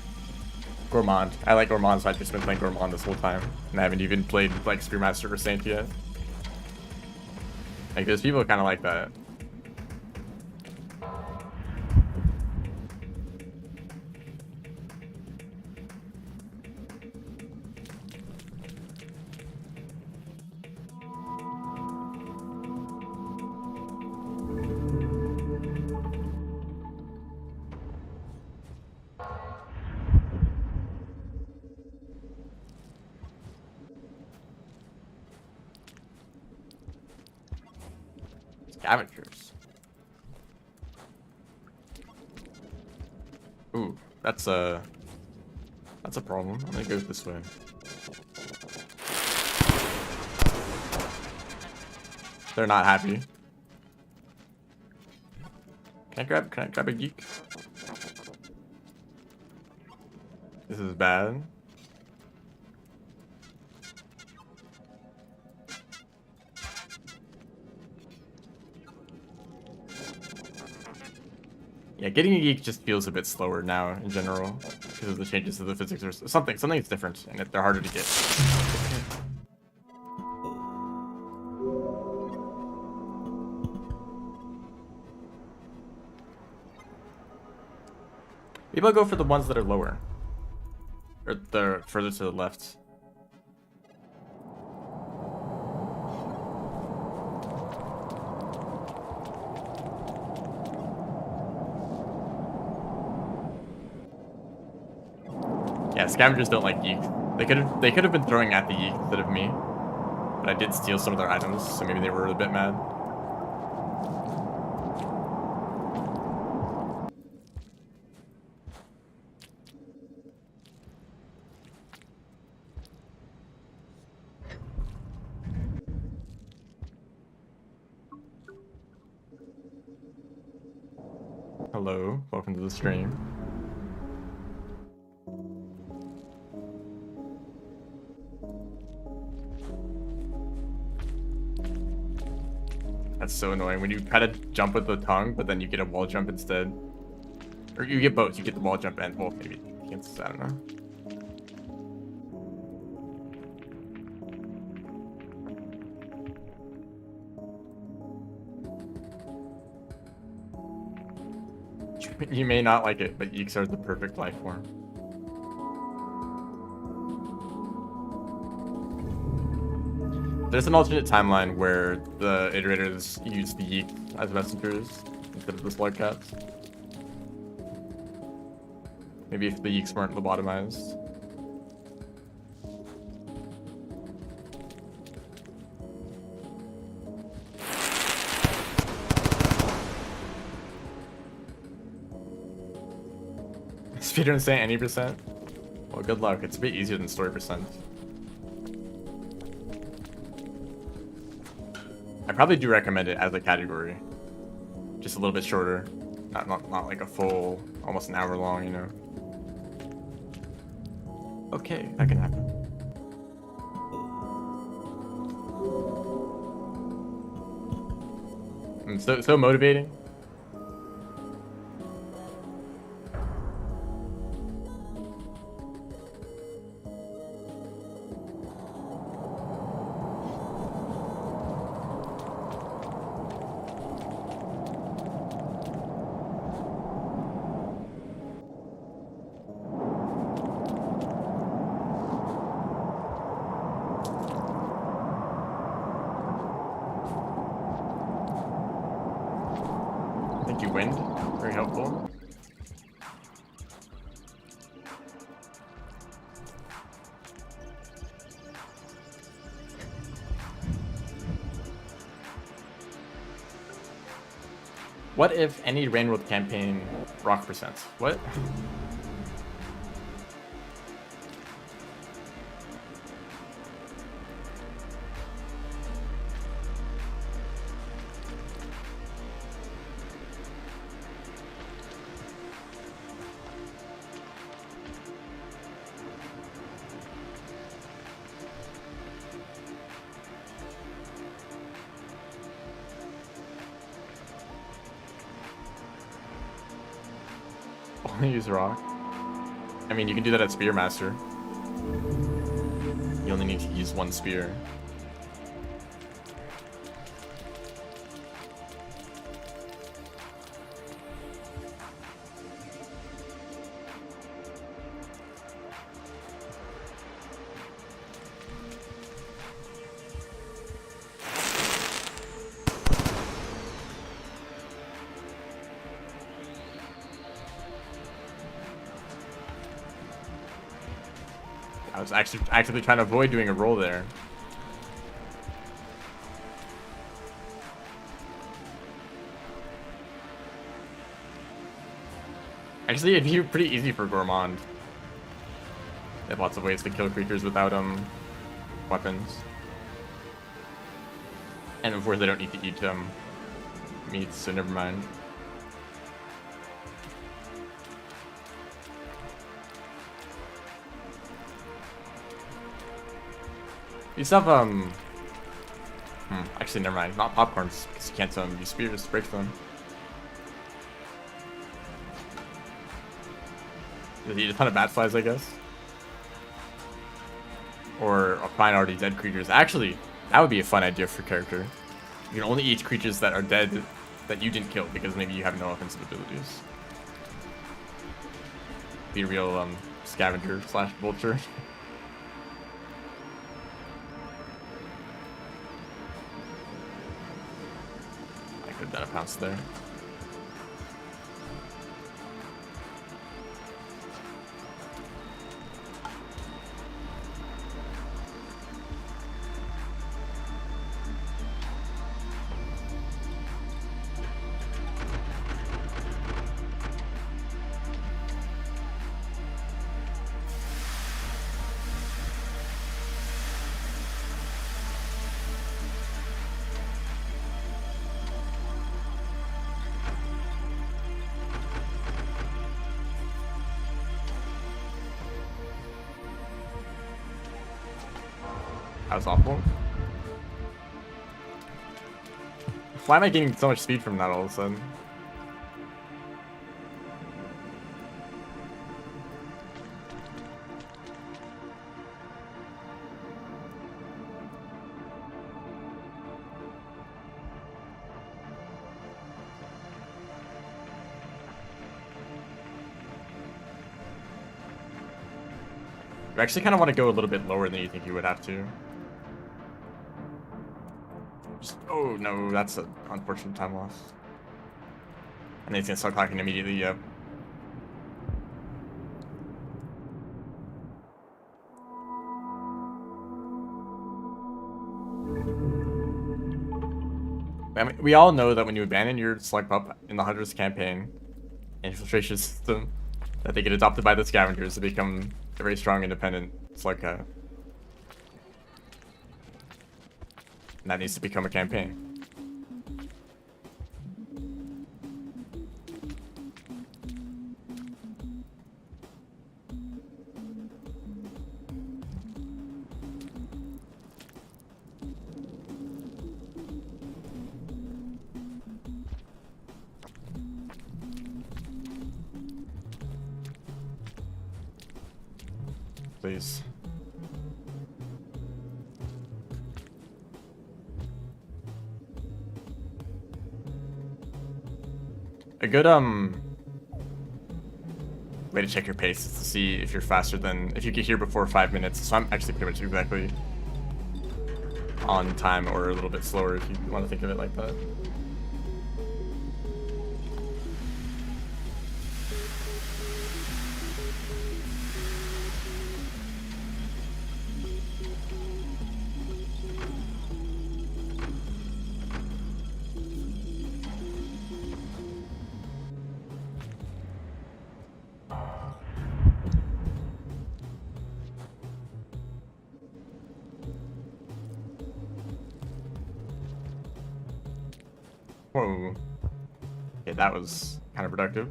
Gourmand. I like Gourmand, so I've just been playing Gourmand this whole time. And I haven't even played like Spearmaster or Saint yet. Like, there's people kind of like that. Scavengers. Ooh, that's a problem. I'm gonna go this way. They're not happy. Can I grab a geek? This is bad. Yeah, getting a geek just feels a bit slower now in general because of the changes to the physics or something. Something's different, and they're harder to get. Maybe I'll go for the ones that are lower, or the further to the left. Yeah, scavengers don't like yeek. They could have been throwing at the yeek instead of me, but I did steal some of their items, so maybe they were a bit mad. Hello, welcome to the stream. That's so annoying when you try to jump with the tongue, but then you get a wall jump instead. Or you get both. You get the wall jump and, well, maybe against, I don't know. You may not like it, but yeeks are the perfect life form. There's an alternate timeline where the iterators use the yeek as messengers instead of the slug cats. Maybe if the yeeks weren't lobotomized. Speedrun Saint any percent? Well, good luck. It's a bit easier than story percent. I probably do recommend it as a category. Just a little bit shorter. Not like a full, almost an hour long, you know. Okay, that can happen. So motivating. Thank you, Wind. Very helpful. What if any Rainworld campaign rock percents? What? Only use rock. I mean, you can do that at Spearmaster. You only need to use one spear. I was actually actively trying to avoid doing a roll there. Actually, it'd be pretty easy for Gourmand. They have lots of ways to kill creatures without weapons. And of course they don't need to eat meat, so never mind. You still have actually never mind, not popcorns, because you can't use spears to break them. Does he eat a ton of bat flies, I guess? Or find already dead creatures. Actually, that would be a fun idea for character. You can only eat creatures that are dead that you didn't kill because maybe you have no offensive abilities. Be a real scavenger slash vulture. I could have done a pounce there. That was awful. Why am I getting so much speed from that all of a sudden? You actually kind of want to go a little bit lower than you think you would have to. Oh no, that's an unfortunate time loss. And then he's gonna start clocking immediately, yep. I mean, we all know that when you abandon your Slug Pup in the Hunter's campaign, infiltration system, that they get adopted by the Scavengers to become a very strong, independent Slug Cat. And that needs to become a campaign. Please. A good way to check your pace is to see if you're faster than if you get here before 5 minutes. So I'm actually pretty much exactly on time or a little bit slower if you want to think of it like that. Whoa. Okay, that was kind of productive.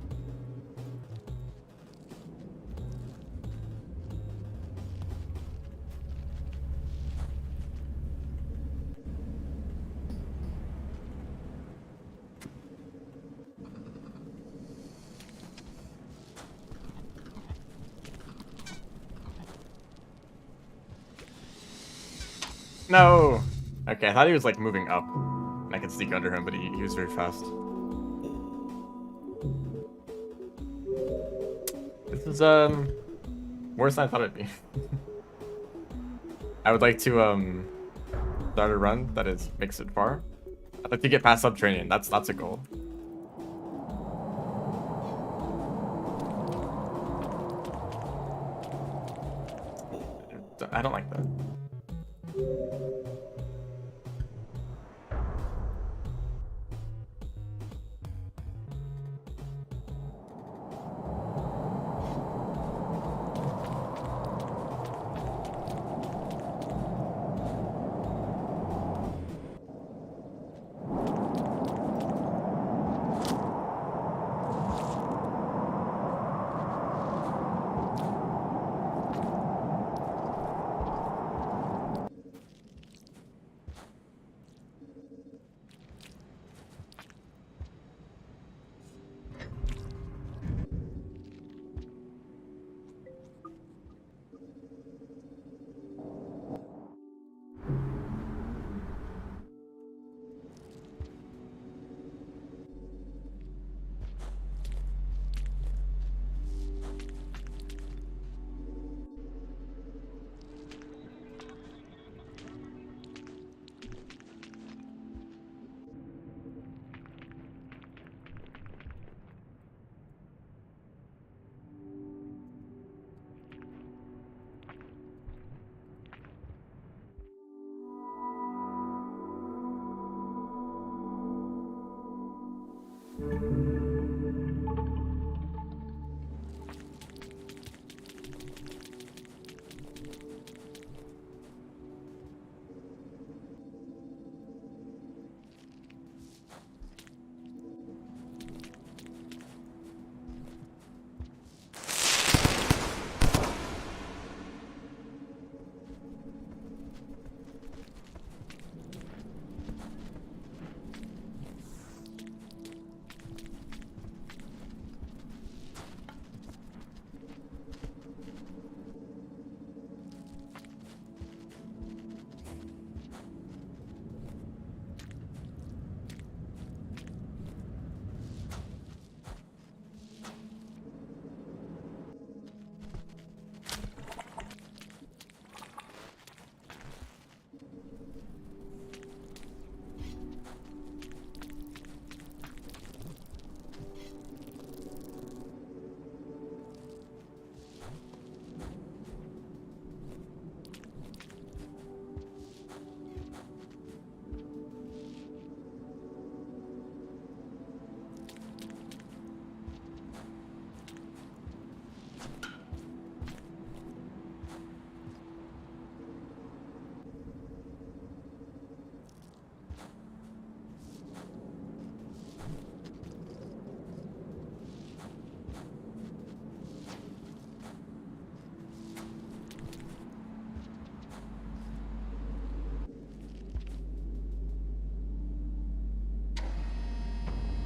No! Okay, I thought he was like moving up. And I could sneak under him, but he was very fast. This is worse than I thought it'd be. I would like to start a run that is makes it far. I'd like to get past subterranean. That's a goal. I don't like that.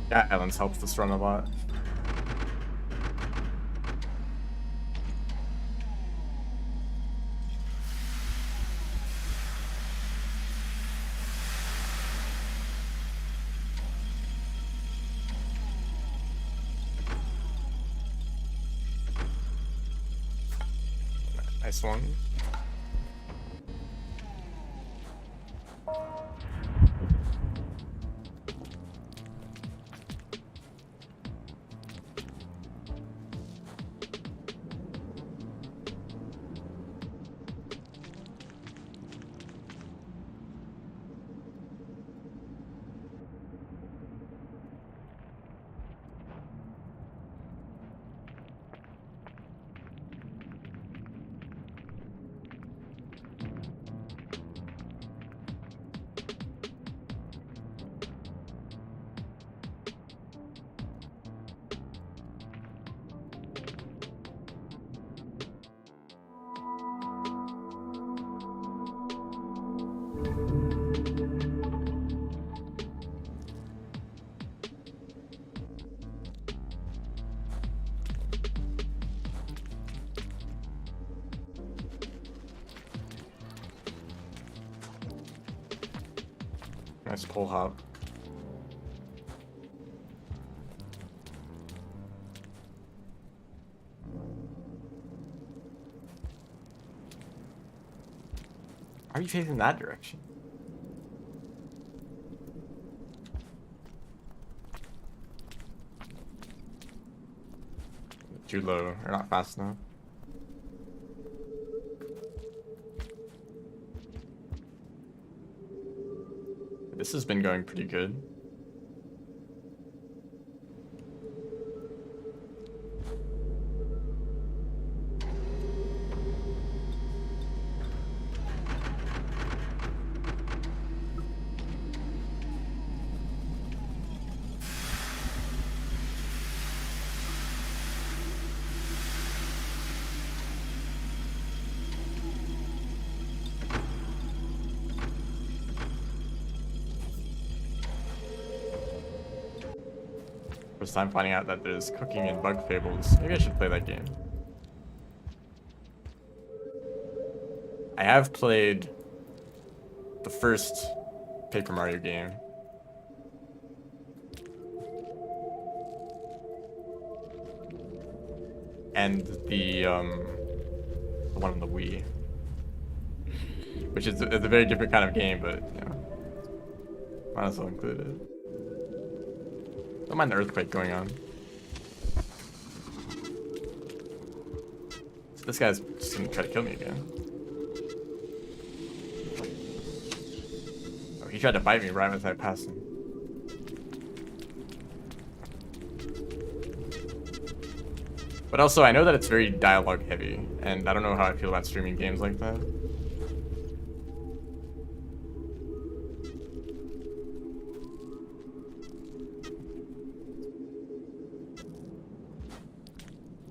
Yeah, Islands helps this run a lot. Nice one. Nice pull hop. Are you facing that direction? Too low, or not fast enough. This has been going pretty good. First time finding out that there's cooking in Bug Fables. Maybe I should play that game. I have played the first Paper Mario game. And the one on the Wii. Which is a very different kind of game, but you know, might as well include it. Don't mind the earthquake going on. This guy's just gonna try to kill me again. Oh, he tried to bite me right as I passed him. But also, I know that it's very dialogue heavy, and I don't know how I feel about streaming games like that.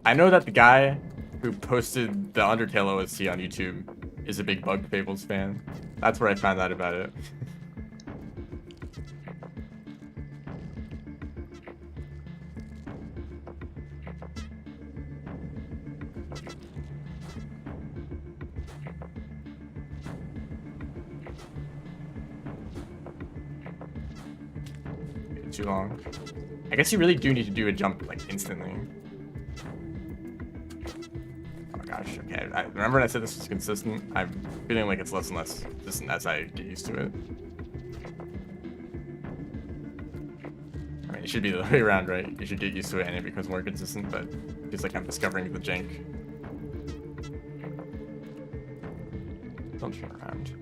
I know that the guy who posted the Undertale OST on YouTube is a big Bug Fables fan. That's where I found out about it. Too long. I guess you really do need to do a jump like instantly. Gosh, okay. I remember when I said this was consistent. I'm feeling like it's less and less consistent as I get used to it. I mean, it should be the other way around, right? You should get used to it and it becomes more consistent, but it feels like I'm discovering the jank. Don't turn around.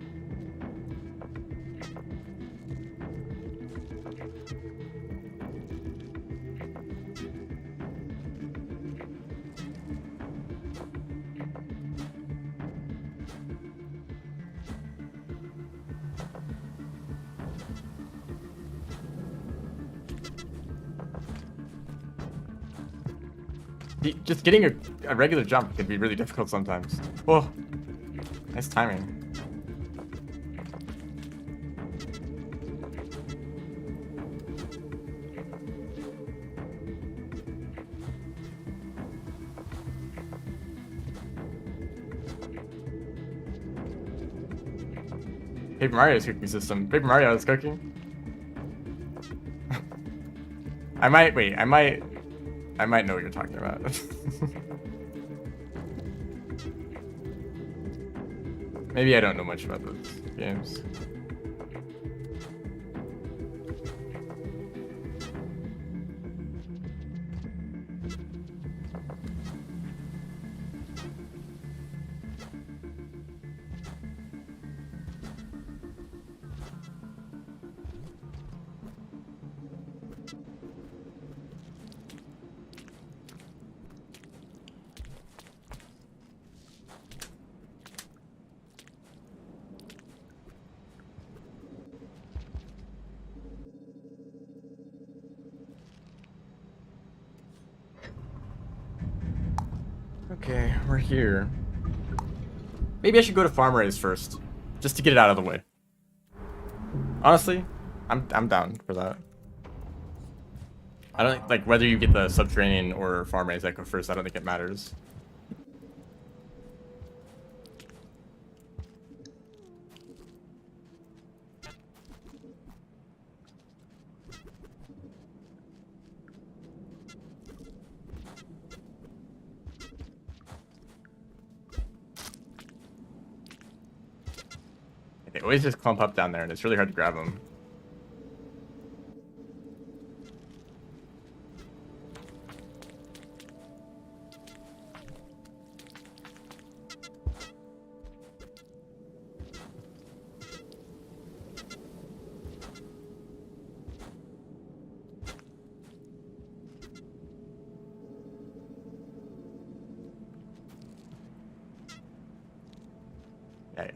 Just getting a regular jump can be really difficult sometimes. Oh, nice timing. Paper Mario's cooking system. Paper Mario is cooking. I might know what you're talking about. Maybe I don't know much about those games. Okay, we're here. Maybe I should go to Farm Raise first, just to get it out of the way. Honestly, I'm down for that. I don't think, like, whether you get the Subterranean or Farm Raise Echo first, I don't think it matters. always just clump up down there, and it's really hard to grab them.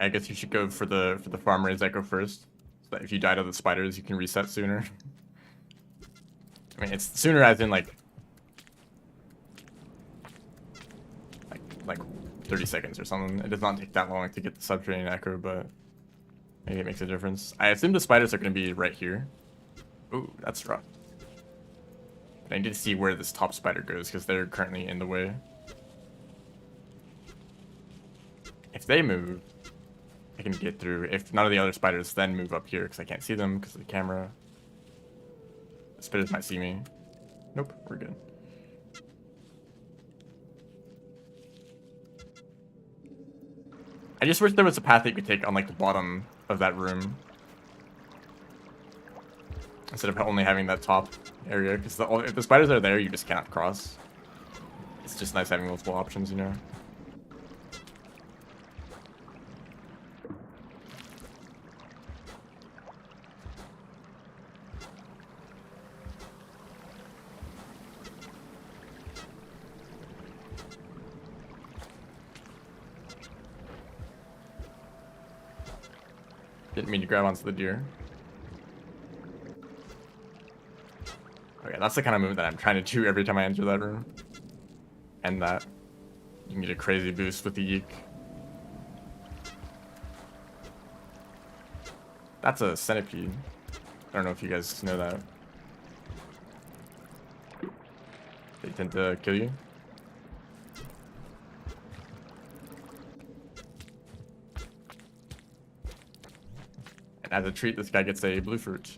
I guess you should go for the farm raised echo first, so that if you die to the spiders, you can reset sooner. I mean, it's sooner as in like 30 seconds or something. It does not take that long to get the subterranean echo, but maybe it makes a difference. I assume the spiders are going to be right here. Ooh, that's rough. But I need to see where this top spider goes because they're currently in the way. If they move, I can get through. If none of the other spiders then move up here because I can't see them because of the camera. The spiders might see me. Nope, we're good. I just wish there was a path that you could take on like the bottom of that room instead of only having that top area, because if the spiders are there, you just cannot cross. It's just nice having multiple options, you know. Didn't mean to grab onto the deer. Okay, that's the kind of move that I'm trying to do every time I enter that room. And that. You can get a crazy boost with the yeek. That's a centipede. I don't know if you guys know that. They tend to kill you. And as a treat, this guy gets a blue fruit.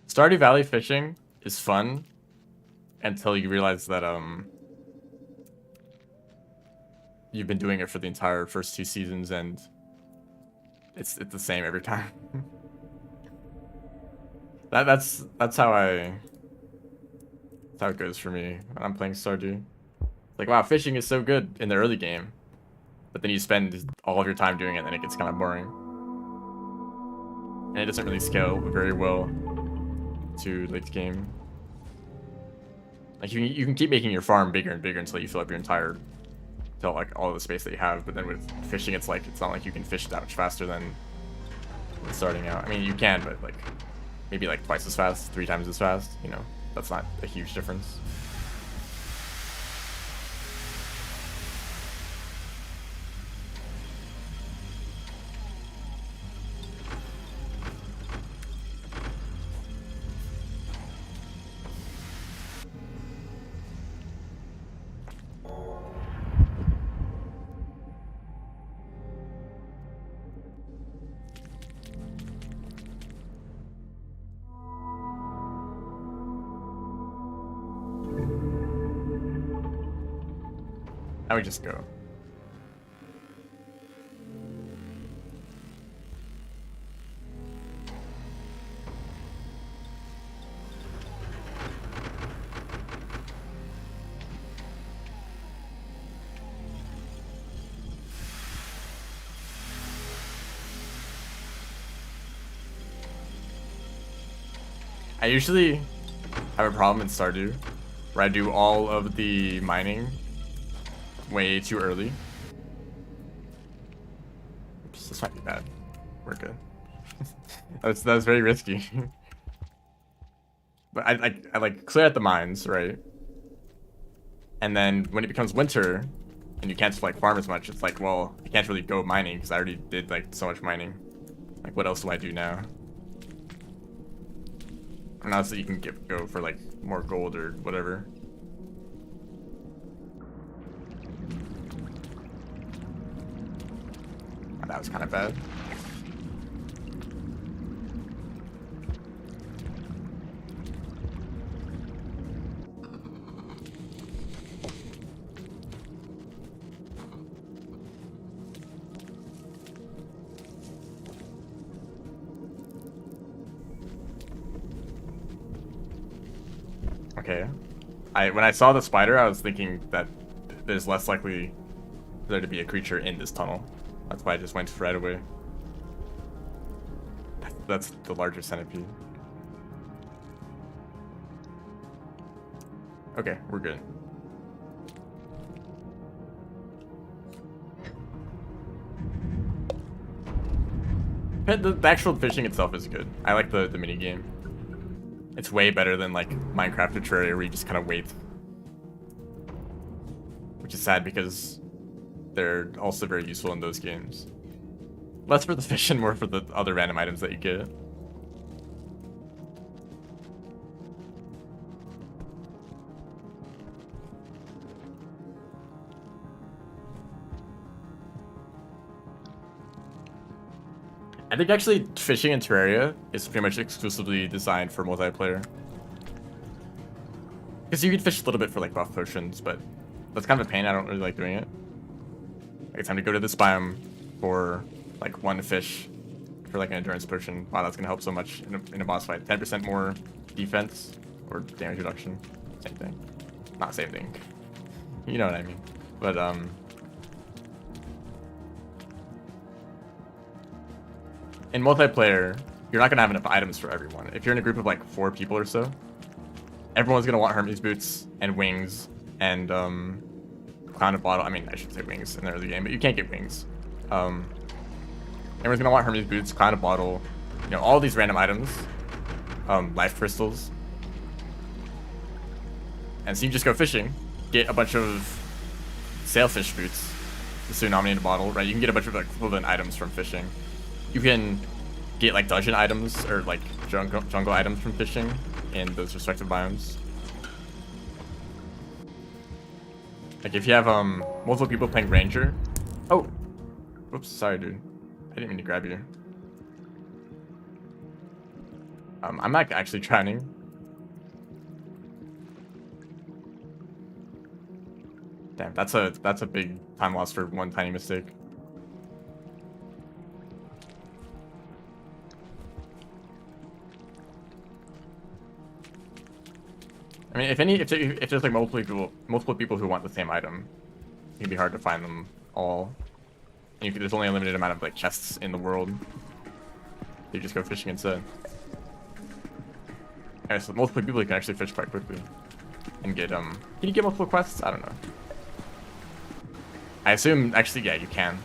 Stardew Valley fishing is fun until you realize that you've been doing it for the entire first 2 seasons and it's the same every time. That's how it goes for me when I'm playing Stardew. Like, wow, fishing is so good in the early game, but then you spend all of your time doing it and it gets kind of boring. And it doesn't really scale very well to late game. Like you can keep making your farm bigger and bigger until you fill up your entire, till like all of the space that you have. But then with fishing, it's like it's not like you can fish that much faster than starting out. I mean, you can, but like maybe like twice as fast, 3 times as fast. You know, that's not a huge difference. Now we just go. I usually have a problem in Stardew where I do all of the mining way too early. Oops, this might be bad. We're good. that was very risky. But I like clear out the mines, right? And then when it becomes winter and you can't like farm as much, it's like, well, I can't really go mining because I already did like so much mining. Like, what else do I do now? And now so you can go for like more gold or whatever. That was kind of bad. Okay. When I saw the spider, I was thinking that there's less likely for there to be a creature in this tunnel. That's why I just went right away. That's the larger centipede. Okay, we're good. The actual fishing itself is good. I like the mini game. It's way better than like Minecraft or Terraria where you just kind of wait. Which is sad because they're also very useful in those games. Less for the fish and more for the other random items that you get. I think actually fishing in Terraria is pretty much exclusively designed for multiplayer. Because you can fish a little bit for like buff potions, but that's kind of a pain. I don't really like doing it. Like, it's time to go to this biome for like one fish for like an endurance potion. Wow, that's gonna help so much in a boss fight. 10% more defense or damage reduction. Same thing. Not same thing. You know what I mean. But in multiplayer, you're not gonna have enough items for everyone. If you're in a group of like 4 people or so, everyone's gonna want Hermes boots and wings and Clown of Bottle. I mean, I should say wings in the early game, but you can't get wings. Everyone's gonna want Hermes boots, Clown of Bottle, you know, all these random items, life crystals, and so you just go fishing, get a bunch of sailfish boots, the Tsunami in a bottle, right? You can get a bunch of like equivalent items from fishing. You can get like dungeon items or like jungle items from fishing in those respective biomes. Like if you have multiple people playing Ranger. Oh, whoops, sorry, dude. I didn't mean to grab you. I'm not actually drowning. Damn, that's a big time loss for one tiny mistake. I mean, if there's like multiple people who want the same item, it can be hard to find them all. And there's only a limited amount of like chests in the world. You just go fishing instead. Okay, so multiple people can actually fish quite quickly and get Can you get multiple quests? I don't know. I assume actually, yeah, you can.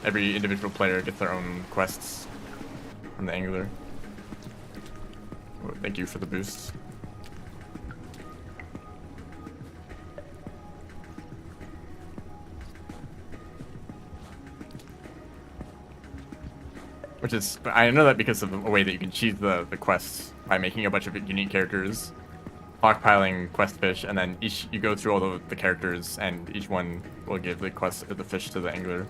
Every individual player gets their own quests from the angler. Oh, thank you for the boost. Which is, I know that because of a way that you can cheese the quests by making a bunch of unique characters, stockpiling quest fish, and then you go through all the characters, and each one will give the quest or the fish to the angler.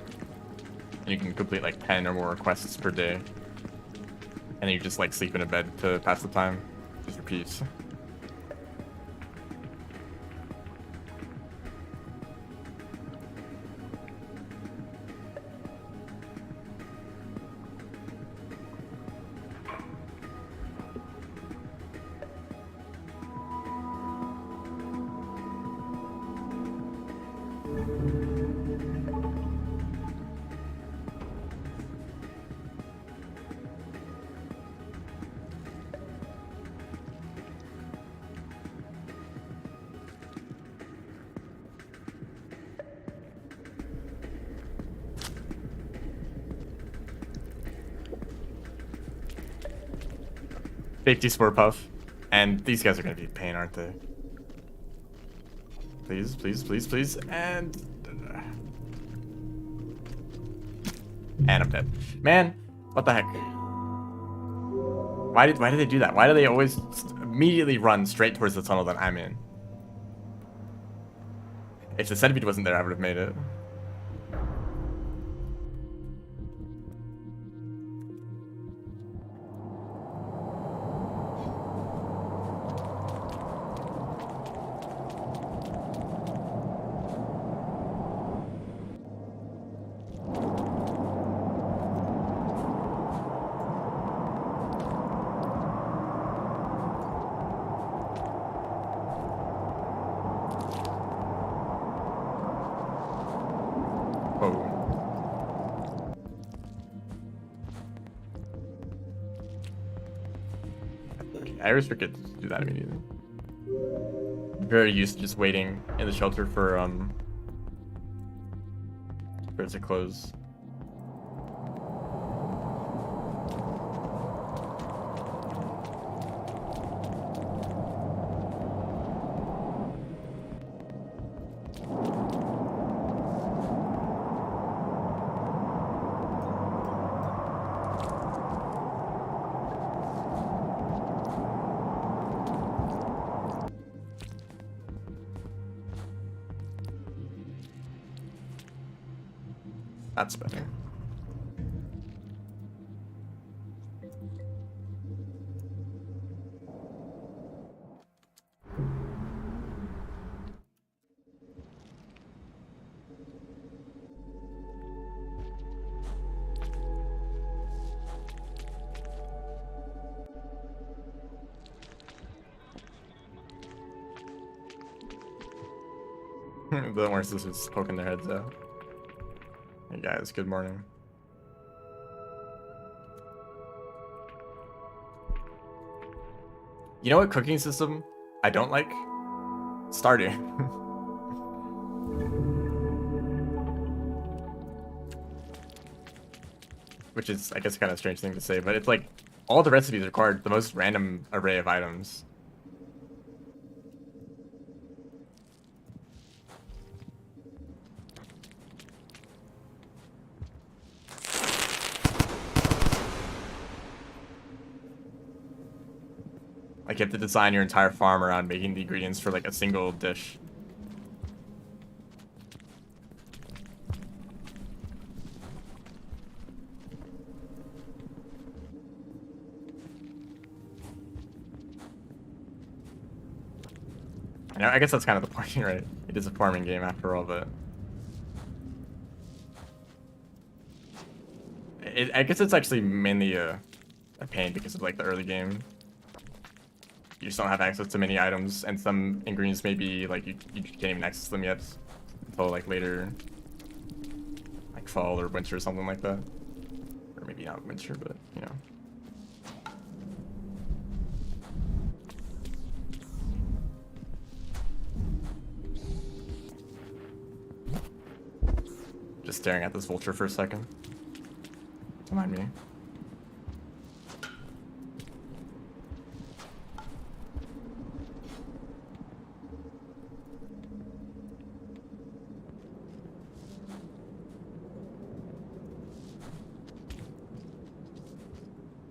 And you can complete like 10 or more quests per day. And then you just like sleep in a bed to pass the time. Just repeats. Safety Spore Puff. And these guys are going to be a pain, aren't they? Please, please, please, please. And I'm dead. Man, what the heck? Why did they do that? Why do they always immediately run straight towards the tunnel that I'm in? If the centipede wasn't there, I would have made it. I always forget to do that immediately. I'm very used to just waiting in the shelter for it to close. That's better. The worst is just poking their heads out. Hey guys, good morning. You know what cooking system I don't like? Stardew. Which is, I guess, kind of a strange thing to say, but it's like all the recipes required the most random array of items. Like you have to design your entire farm around making the ingredients for like a single dish. I guess that's kind of the point, right? It is a farming game after all, but I guess it's actually mainly a pain because of like the early game. You just don't have access to many items, and some ingredients maybe like you can't even access them yet until like later, like fall or winter or something like that, or maybe not winter, but you know. Just staring at this vulture for a second. Don't mind me.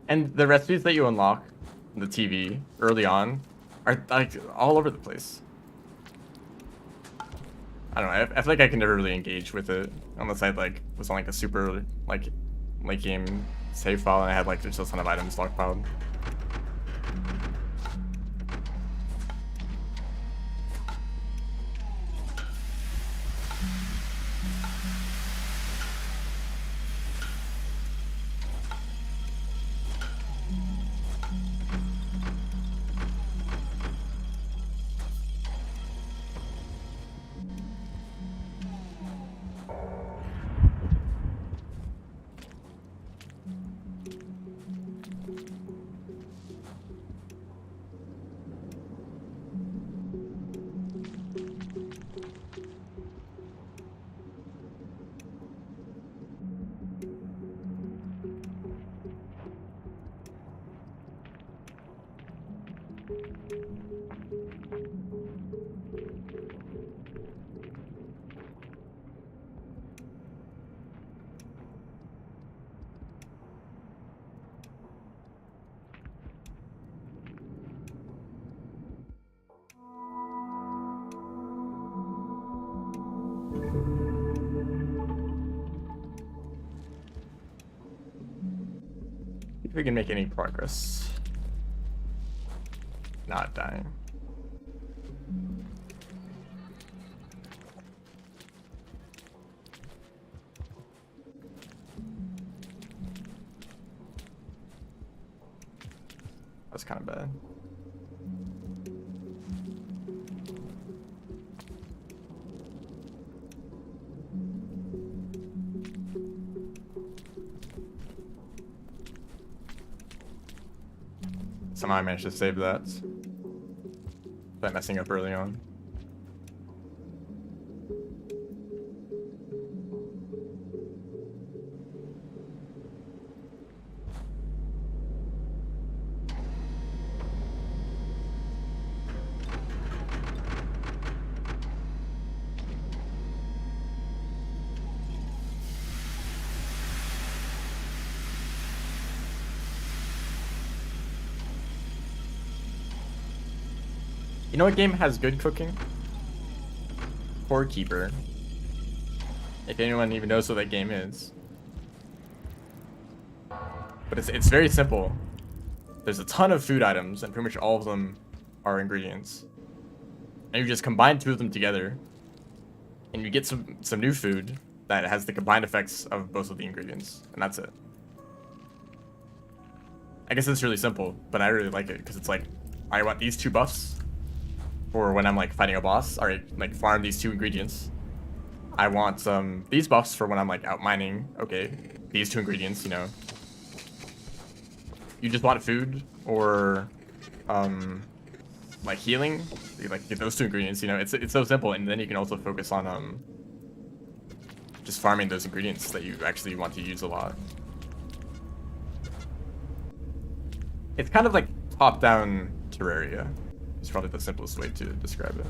And the recipes that you unlock on the TV early on are like all over the place. I don't know. I feel like I can never really engage with it unless I like was on like a super like late game save file and I had like just a ton of items stockpiled. If we can make any progress. Not dying. That's kind of bad. somehow I managed to save that. By messing up early on. You know what game has good cooking? Core Keeper. If anyone even knows what that game is. But it's very simple. There's a ton of food items, and pretty much all of them are ingredients. And you just combine 2 of them together, and you get some new food that has the combined effects of both of the ingredients, and that's it. I guess it's really simple, but I really like it because it's like, I want these 2 buffs for when I'm like fighting a boss. All right, like farm these 2 ingredients. I want these buffs for when I'm like out mining. Okay, these 2 ingredients, you know. You just want food or like healing. You like get those 2 ingredients, you know. It's so simple, and then you can also focus on just farming those ingredients that you actually want to use a lot. It's kind of like top-down Terraria. It's probably the simplest way to describe it.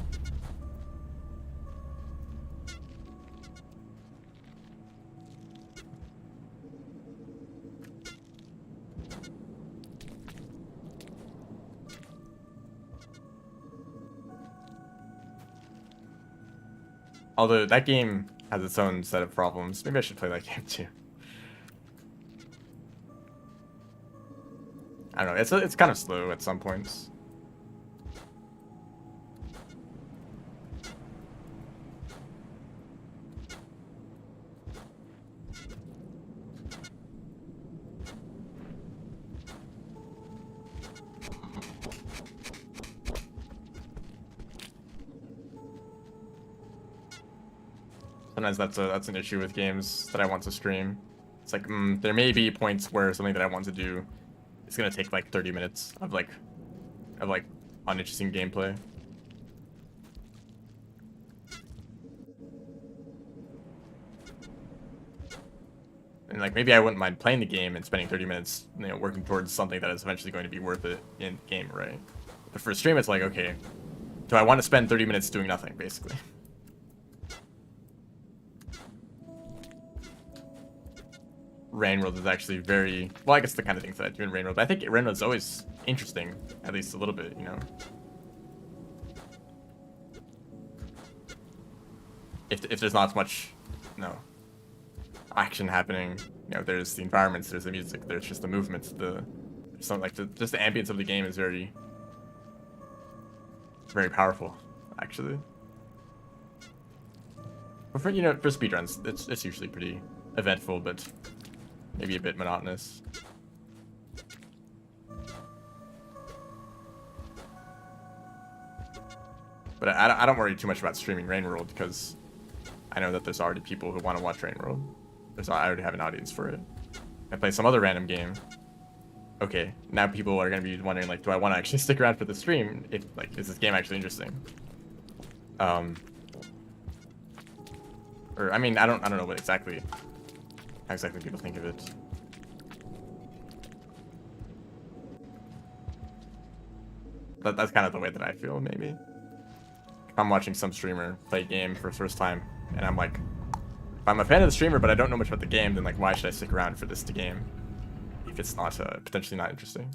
Although that game has its own set of problems. Maybe I should play that game too. I don't know. It's kind of slow at some points. Sometimes that's an issue with games that I want to stream. It's like there may be points where something that I want to do is gonna take like 30 minutes of like uninteresting gameplay. And like maybe I wouldn't mind playing the game and spending 30 minutes, you know, working towards something that is eventually going to be worth it in game, right? But for a stream, it's like, okay, do I want to spend 30 minutes doing nothing, basically? Rain World is actually very well. I guess the kind of things that I do in Rain World. But I think Rain World is always interesting, at least a little bit, you know. If there's not as much, action happening, you know, there's the environments, there's the music, there's just the movements, just the ambience of the game is very, very powerful, actually. But for for speedruns, it's usually pretty eventful, but maybe a bit monotonous. But I don't worry too much about streaming Rain World because I know that there's already people who want to watch Rain World. I already have an audience for it. I play some other random game. Okay, now people are gonna be wondering like, do I want to actually stick around for the stream? If like, is this game actually interesting? Or I mean, I don't know what exactly. How exactly people think of it. That's kind of the way that I feel, maybe. If I'm watching some streamer play a game for the first time, and I'm like, if I'm a fan of the streamer, but I don't know much about the game, then like, why should I stick around for this game? If it's not, potentially not interesting.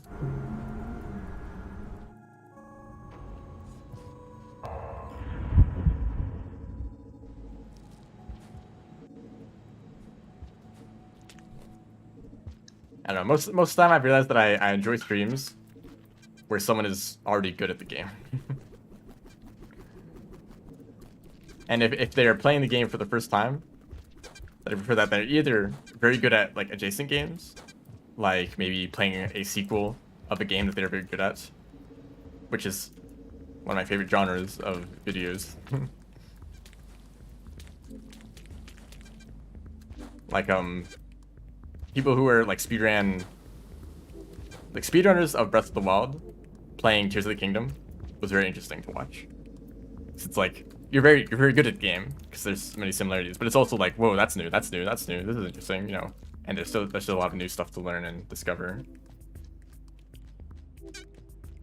I don't know, most of the time I've realized that I enjoy streams where someone is already good at the game. And if they're playing the game for the first time, I prefer that they're either very good at like adjacent games, like maybe playing a sequel of a game that they're very good at, which is one of my favorite genres of videos. Like people who are like speedrunners of Breath of the Wild playing Tears of the Kingdom was very interesting to watch. It's like you're very good at the game because there's many similarities, but it's also like, whoa, that's new, that's new, that's new. This is interesting, you know. And there's still a lot of new stuff to learn and discover.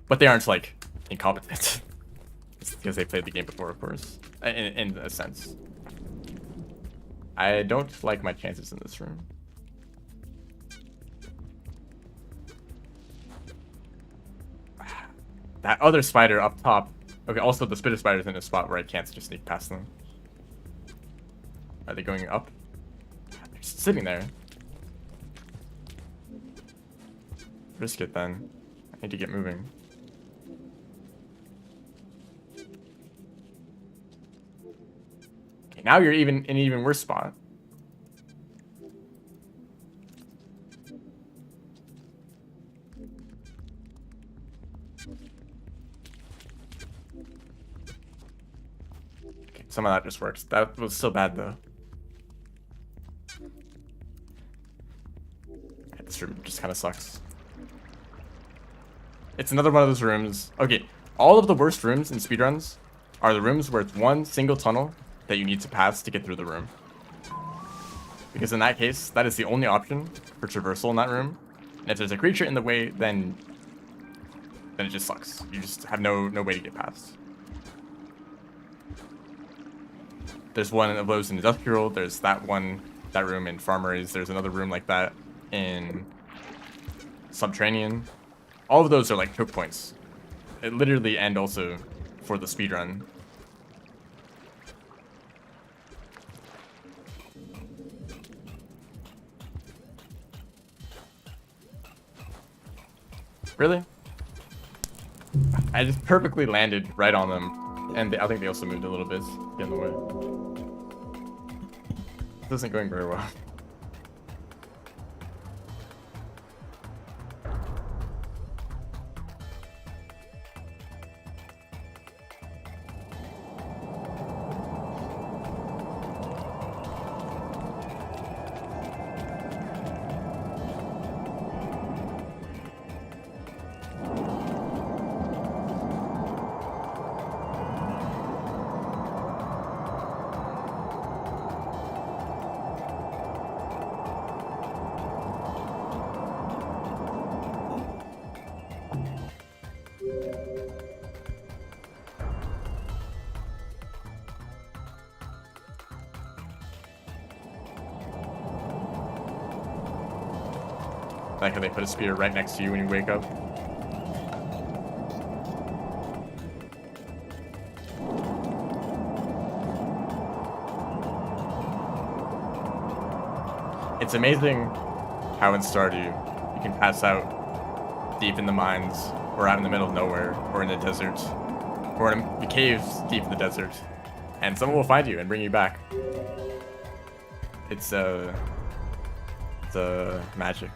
But they aren't like incompetent. It's because they played the game before, of course, in a sense. I don't like my chances in this room. That other spider up top. Okay, also the spitter spider's in a spot where I can't just sneak past them. Are they going up? They're just sitting there. Risk it then. I need to get moving. Okay, now you're even in an even worse spot. Okay, some of that just works. That was still bad though. This room just kind of sucks. It's another one of those rooms. Okay, all of the worst rooms in speedruns are the rooms where it's one single tunnel that you need to pass to get through the room. Because in that case, that is the only option for traversal in that room. And if there's a creature in the way, then it just sucks. You just have no way to get past. There's one of those in Industrial. There's that room in Farmeries. There's another room like that in Subterranean. All of those are like choke points. It literally and also for the speedrun. Really? I just perfectly landed right on them. And I think they also moved a little bit to get in the way. This isn't going very well. Like how they put a spear right next to you when you wake up. It's amazing how in Stardew you can pass out deep in the mines, or out in the middle of nowhere, or in the desert, or in the caves deep in the desert, and someone will find you and bring you back. It's magic.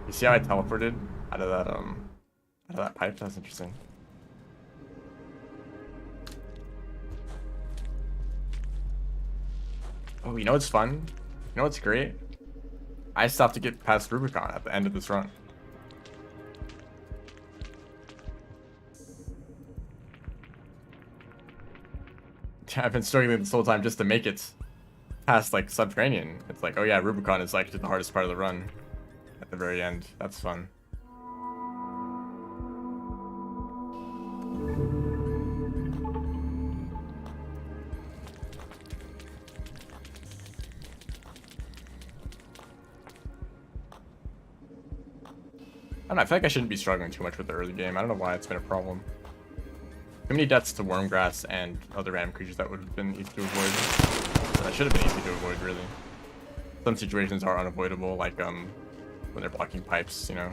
You see how I teleported out of that pipe? That's interesting. Oh, you know what's fun? You know what's great? I still have to get past Rubicon at the end of this run. I've been struggling this whole time just to make it past like Subterranean. It's like, oh yeah, Rubicon is like the hardest part of the run. At the very end. That's fun. I don't know, I feel like I shouldn't be struggling too much with the early game. I don't know why it's been a problem. Too many deaths to Wormgrass and other random creatures that would have been easy to avoid. That should have been easy to avoid, really. Some situations are unavoidable, like when they're blocking pipes, you know.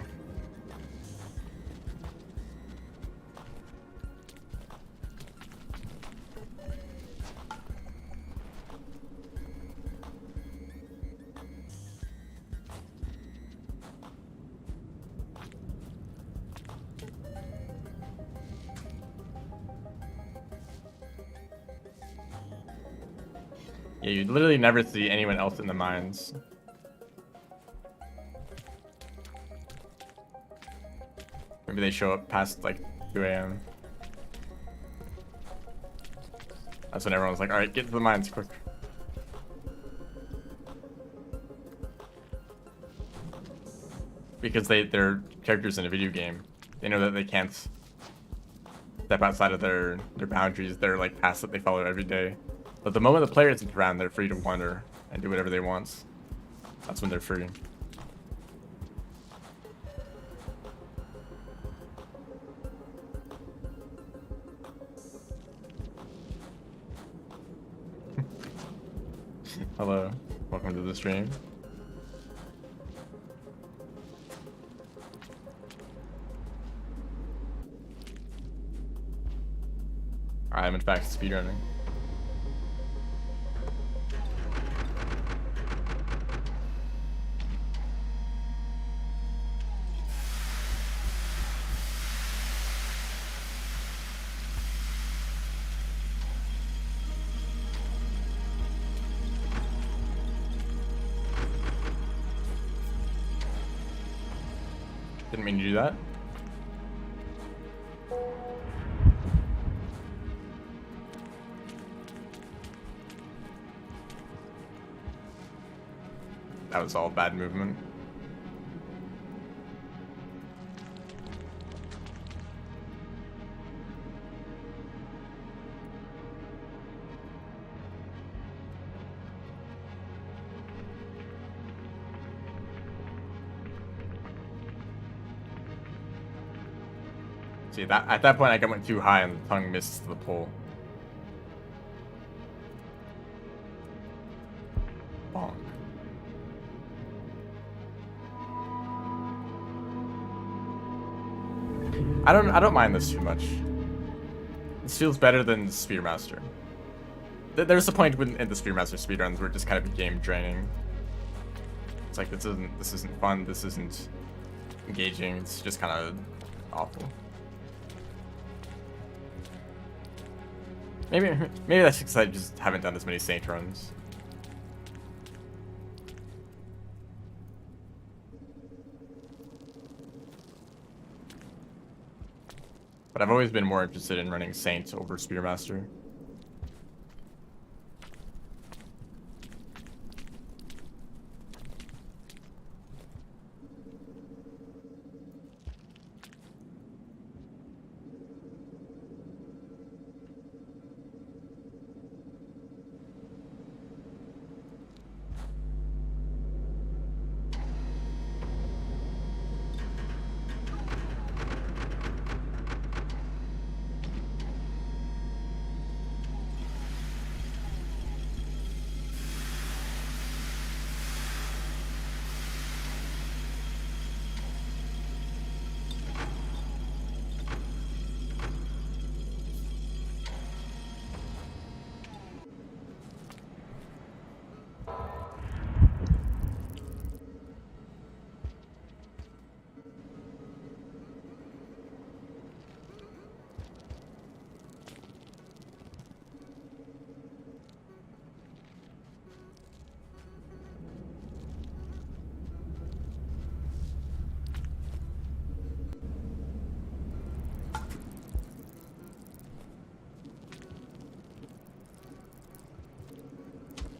Yeah, you literally never see anyone else in the mines. Maybe they show up past like 2 a.m. That's when everyone's like, alright, get to the mines quick. Because they're characters in a video game. They know that they can't step outside of their boundaries. They're like paths that they follow every day. But the moment the player isn't around, they're free to wander and do whatever they want. That's when they're free. Hello, welcome to the stream. I'm in fact speedrunning. Didn't mean to do that. That was all bad movement. See, that at that point I went too high and the tongue missed the pole. Bonk. I don't mind this too much. This feels better than the Spearmaster. There's a point in the Spearmaster speedruns where it just kind of became draining. It's like this isn't fun, this isn't engaging, it's just kind of awful. Maybe that's because I just haven't done as many Saint runs. But I've always been more interested in running Saint over Spearmaster.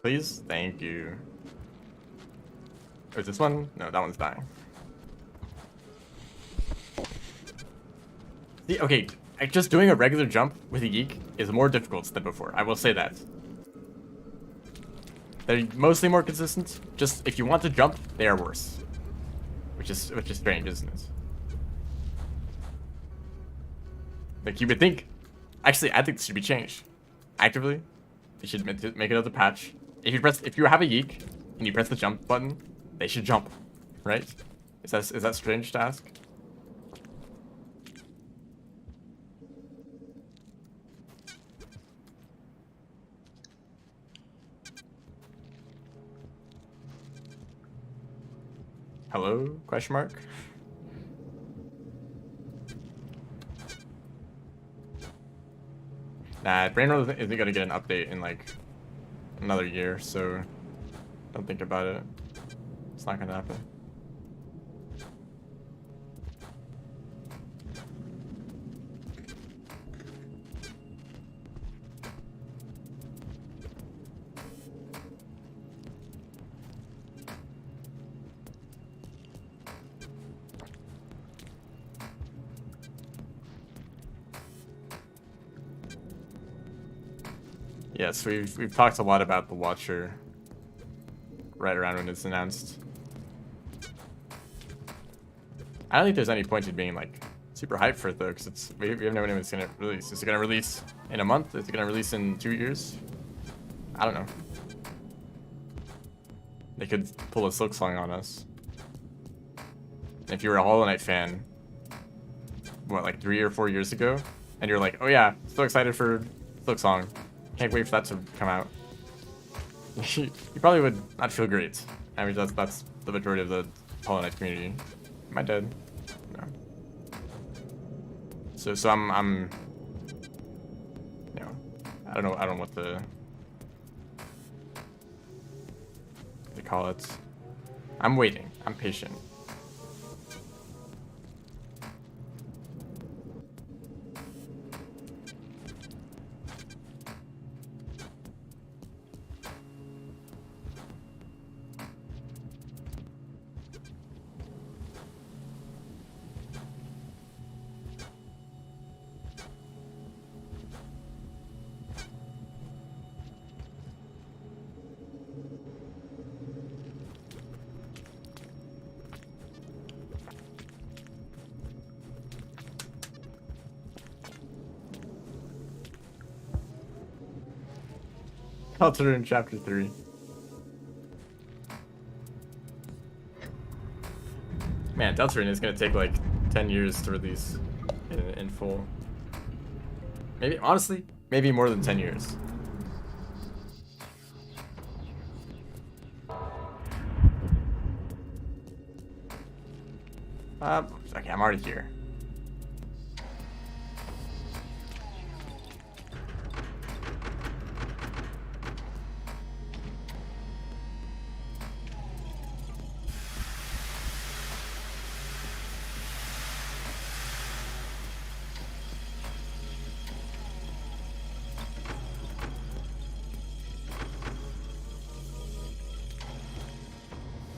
Please? Thank you. Oh, is this one? No, that one's dying. See, okay, just doing a regular jump with a Geek is more difficult than before. I will say that. They're mostly more consistent. Just if you want to jump, they are worse. Which is strange, isn't it? Like you would think Actually, I think this should be changed. Actively, they should make another patch. If you have a Yeek and you press the jump button, they should jump, right? Is that strange to ask? Hello? Question mark? Nah, Brainroll isn't gonna get an update in like another year, so don't think about it. It's not gonna happen. Yes, we've talked a lot about the Watcher right around when it's announced. I don't think there's any point in being like super hyped for it though, because we have no idea when it's gonna release. Is it gonna release in a month? Is it gonna release in 2 years? I don't know. They could pull a Silksong on us. And if you were a Hollow Knight fan, what, like 3 or 4 years ago, and you're like, oh yeah, so excited for Silksong. Can't wait for that to come out. You probably would not feel great. I mean, that's the majority of the Hollow Knight community. Am I dead? No. So I'm you know, I don't know what to call it. I'm waiting. I'm patient. Deltarune in Chapter 3. Man, Deltarune is gonna take like 10 years to release in full. Maybe, honestly, maybe more than 10 years. Okay, I'm already here.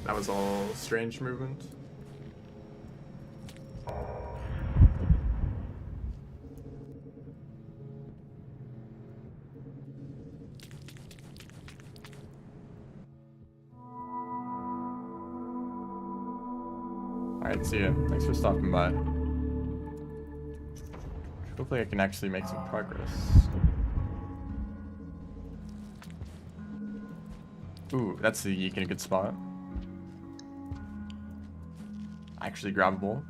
That was all strange movement. Alright, see ya. Thanks for stopping by. Hopefully I can actually make some progress. Ooh, that's the Yeek in a good spot. Actually grabbable.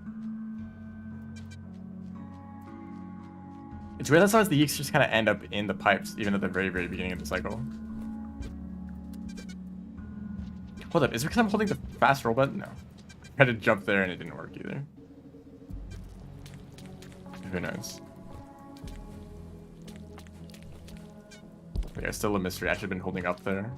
It's weird that sometimes the Yeeks just kind of end up in the pipes, even at the very, very beginning of the cycle. Hold up, is it because I'm holding the fast roll button? No. I tried to jump there and it didn't work either. Who knows? Yeah, still a mystery. I should have been holding up there.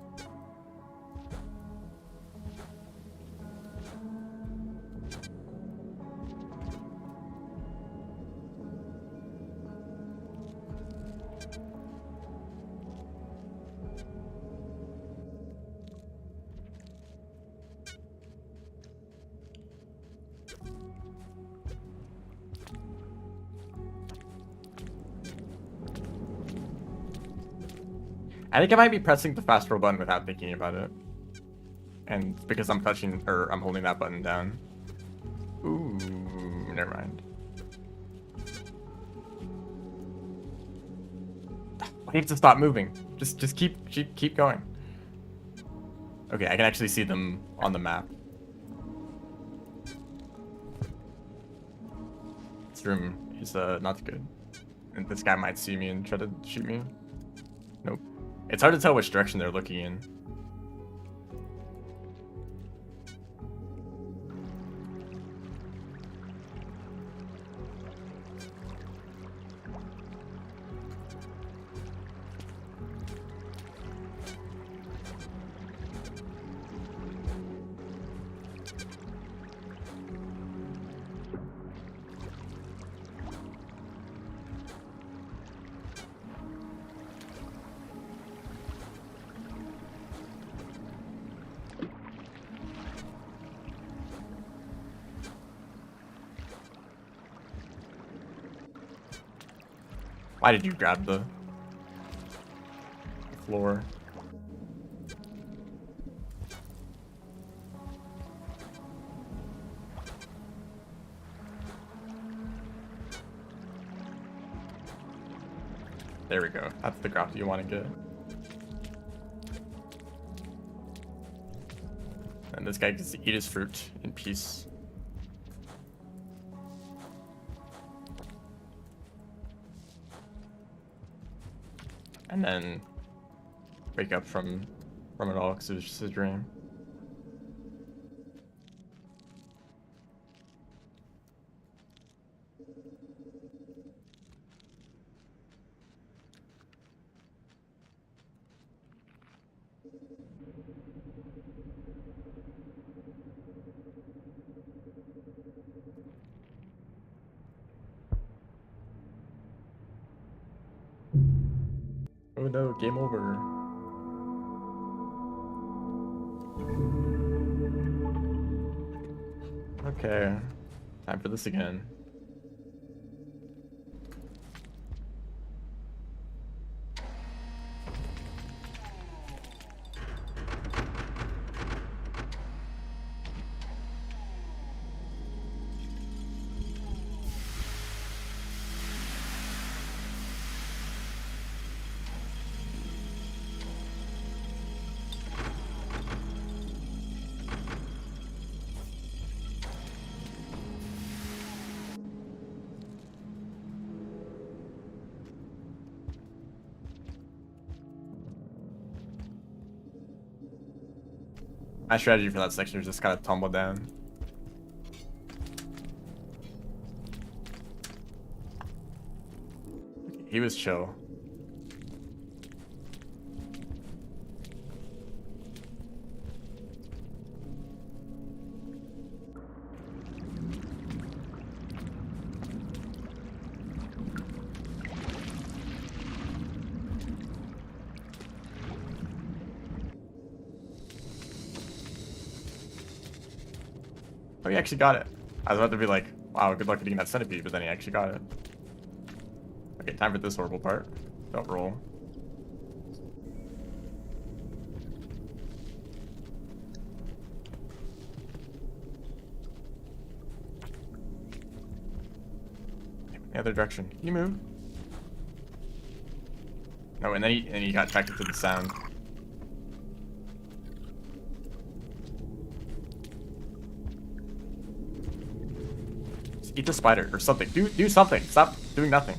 I think I might be pressing the fast roll button without thinking about it. And because I'm touching, or I'm holding that button down. Ooh, never mind. They have to stop moving. Just keep going. Okay, I can actually see them on the map. This room is not good. And this guy might see me and try to shoot me. Nope. It's hard to tell which direction they're looking in. Why did you grab the floor? There we go. That's the graph you want to get. And this guy gets to eat his fruit in peace. And then wake up from it all because it was just a dream. Oh no, game over. Okay, time for this again. My strategy for that section is just kind of tumble down. He was chill. Oh, he actually got it. I was about to be like, wow, good luck getting that centipede, but then he actually got it. Okay, time for this horrible part. Don't roll. The other direction. Can you move? No, and then he got attracted to the sound. Eat the spider or something. Do something. Stop doing nothing.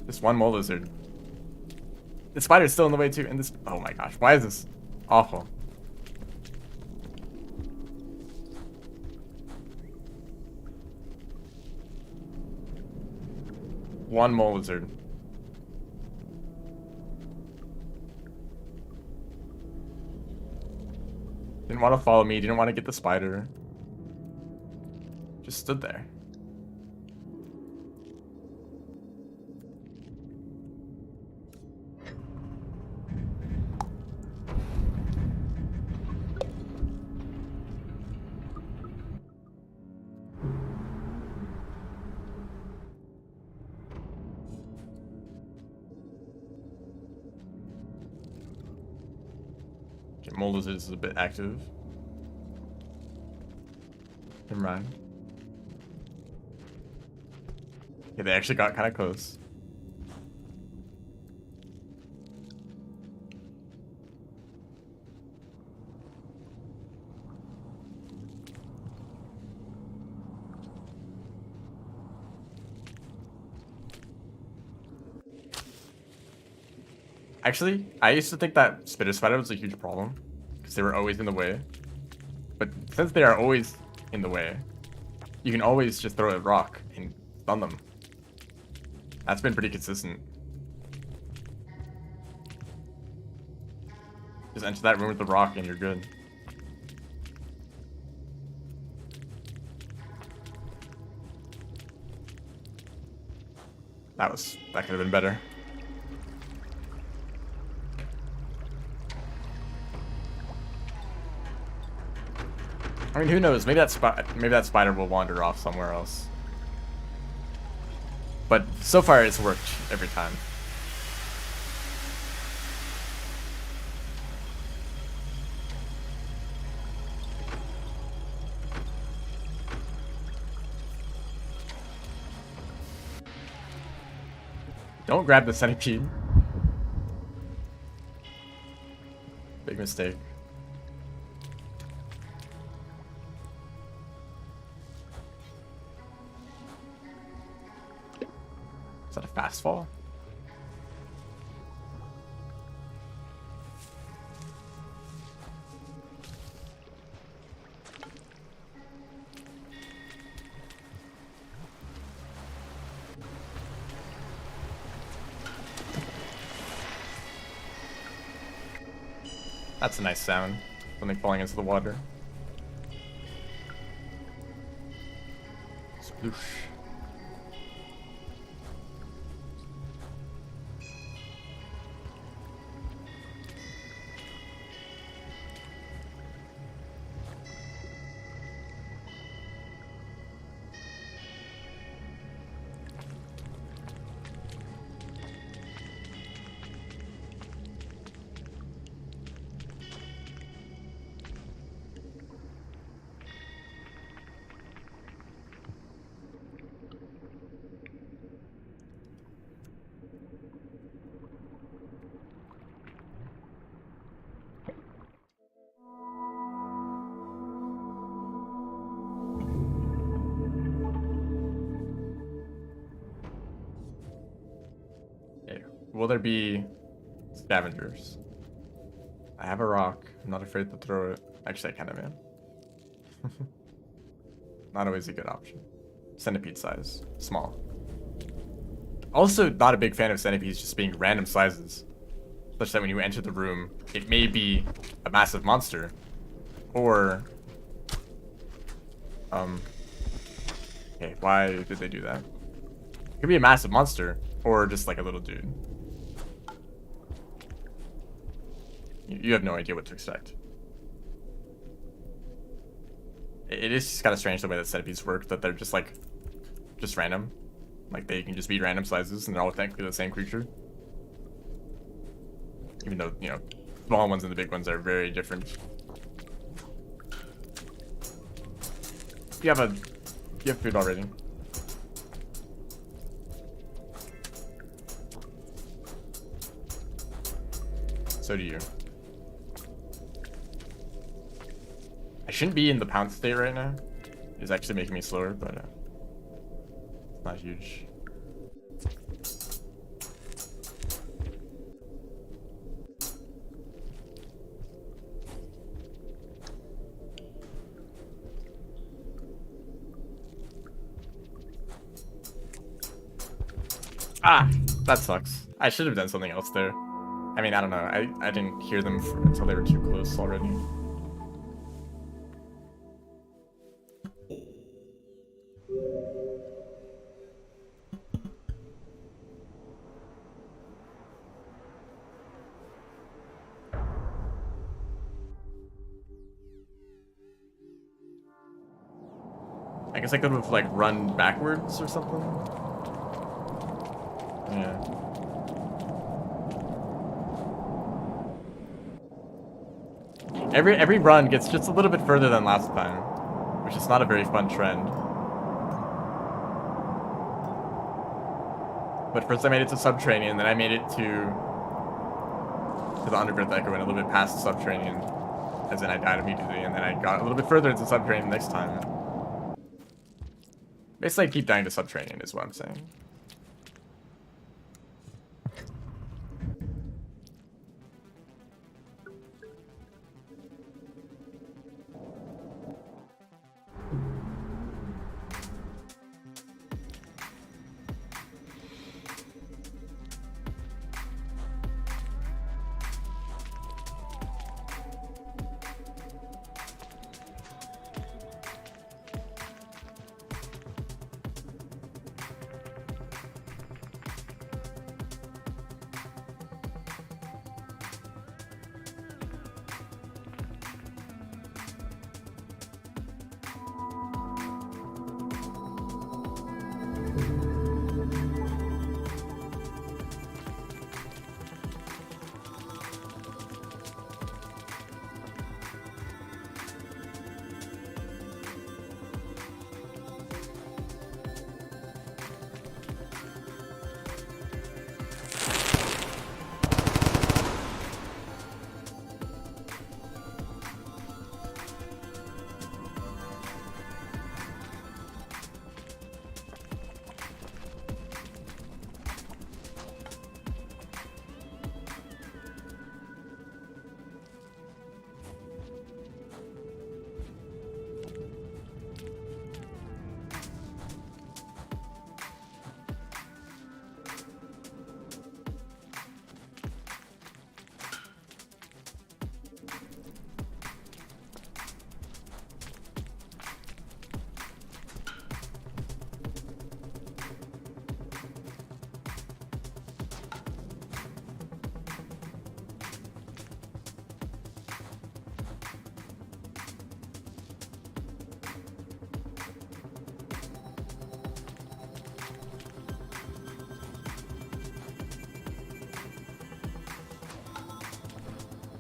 This one mole lizard. The spider's still in the way too. And this. Oh my gosh. Why is this awful? One mole lizard. Didn't want to follow me. Didn't want to get the spider. Just stood there. Okay, Molders is a bit active. Never mind. Yeah, they actually got kind of close. Actually, I used to think that spitter spider was a huge problem because they were always in the way. But since they are always in the way, you can always just throw a rock and stun them. That's been pretty consistent. Just enter that room with the rock and you're good. That could have been better. I mean, who knows? Maybe that spider will wander off somewhere else. But so far, it's worked every time. Don't grab the centipede. Big mistake. Is that a fast fall? That's a nice sound. Something falling into the water. Sploosh. Will there be scavengers? I have a rock. I'm not afraid to throw it. Actually, I kind of am. Not always a good option. Centipede size. Small. Also, not a big fan of centipedes just being random sizes. Such that when you enter the room, it may be a massive monster. Or... Okay, why did they do that? It could be a massive monster. Or just like a little dude. You have no idea what to expect. It is just kind of strange the way that centipedes work, that they're just like, just random. Like they can just be random sizes and they're all technically the same creature. Even though, you know, small ones and the big ones are very different. You have food already. So do you. I shouldn't be in the pound state right now. It's actually making me slower, but it's not huge. Ah, that sucks. I should have done something else there. I mean, I don't know. I didn't hear them until they were too close already. I guess I could have, like, run backwards or something. Yeah. Every run gets just a little bit further than last time, which is not a very fun trend. But first I made it to Subterranean, then I made it to the Undergrowth Echo and a little bit past Subterranean, as in I died immediately, and then I got a little bit further into Subterranean next time. Basically, I keep dying to Subterranean is what I'm saying.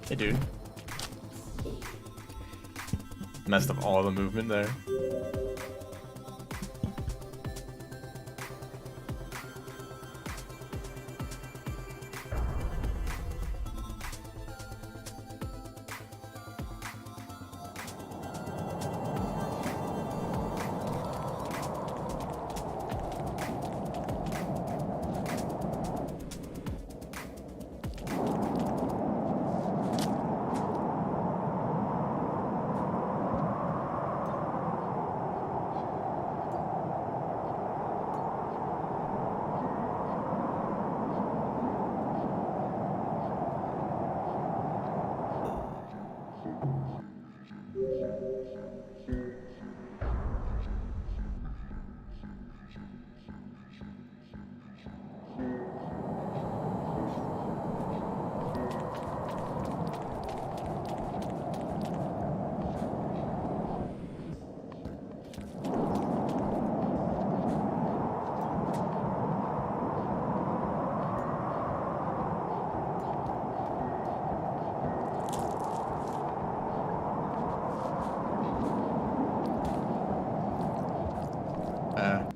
Hey, dude. Messed up all the movement there.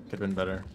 Could've been better.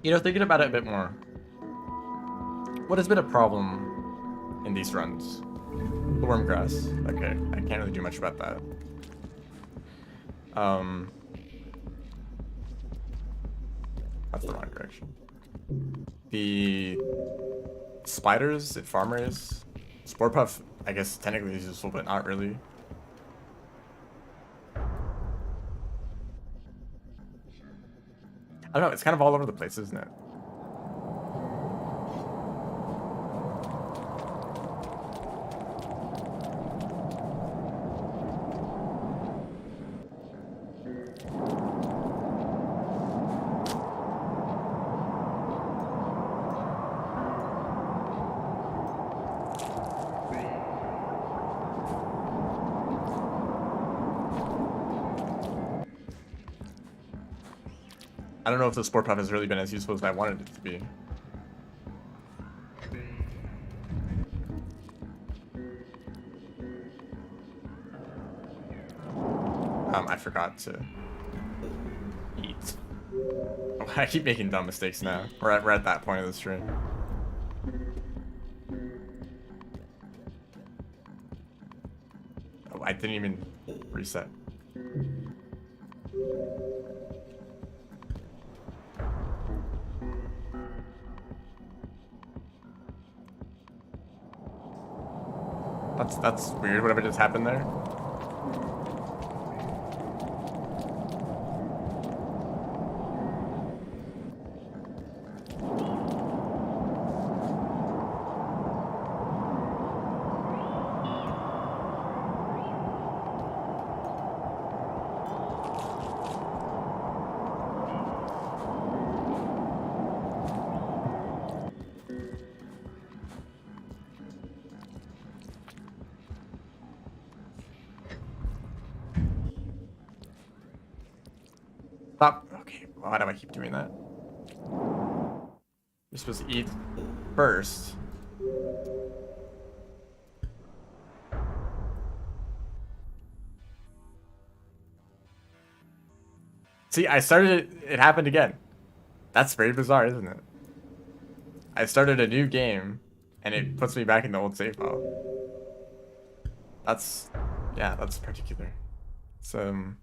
You know, thinking about it a bit more, what has been a problem in these runs? The worm grass. Okay, I can't really do much about that. That's the wrong direction. The spiders at farm race. Spore Puff, I guess technically is useful, but not really. I don't know, it's kind of all over the place, isn't it? I don't know if the Spore Puff has really been as useful as I wanted it to be. I forgot to eat. Oh, I keep making dumb mistakes now. We're at that point of the stream. Oh, I didn't even reset. That's weird, whatever just happened there. Stop. Okay, why do I keep doing that? You're supposed to eat first. See, I started it, it happened again. That's very bizarre, isn't it? I started a new game, and it puts me back in the old save file. That's, yeah, that's particular. So,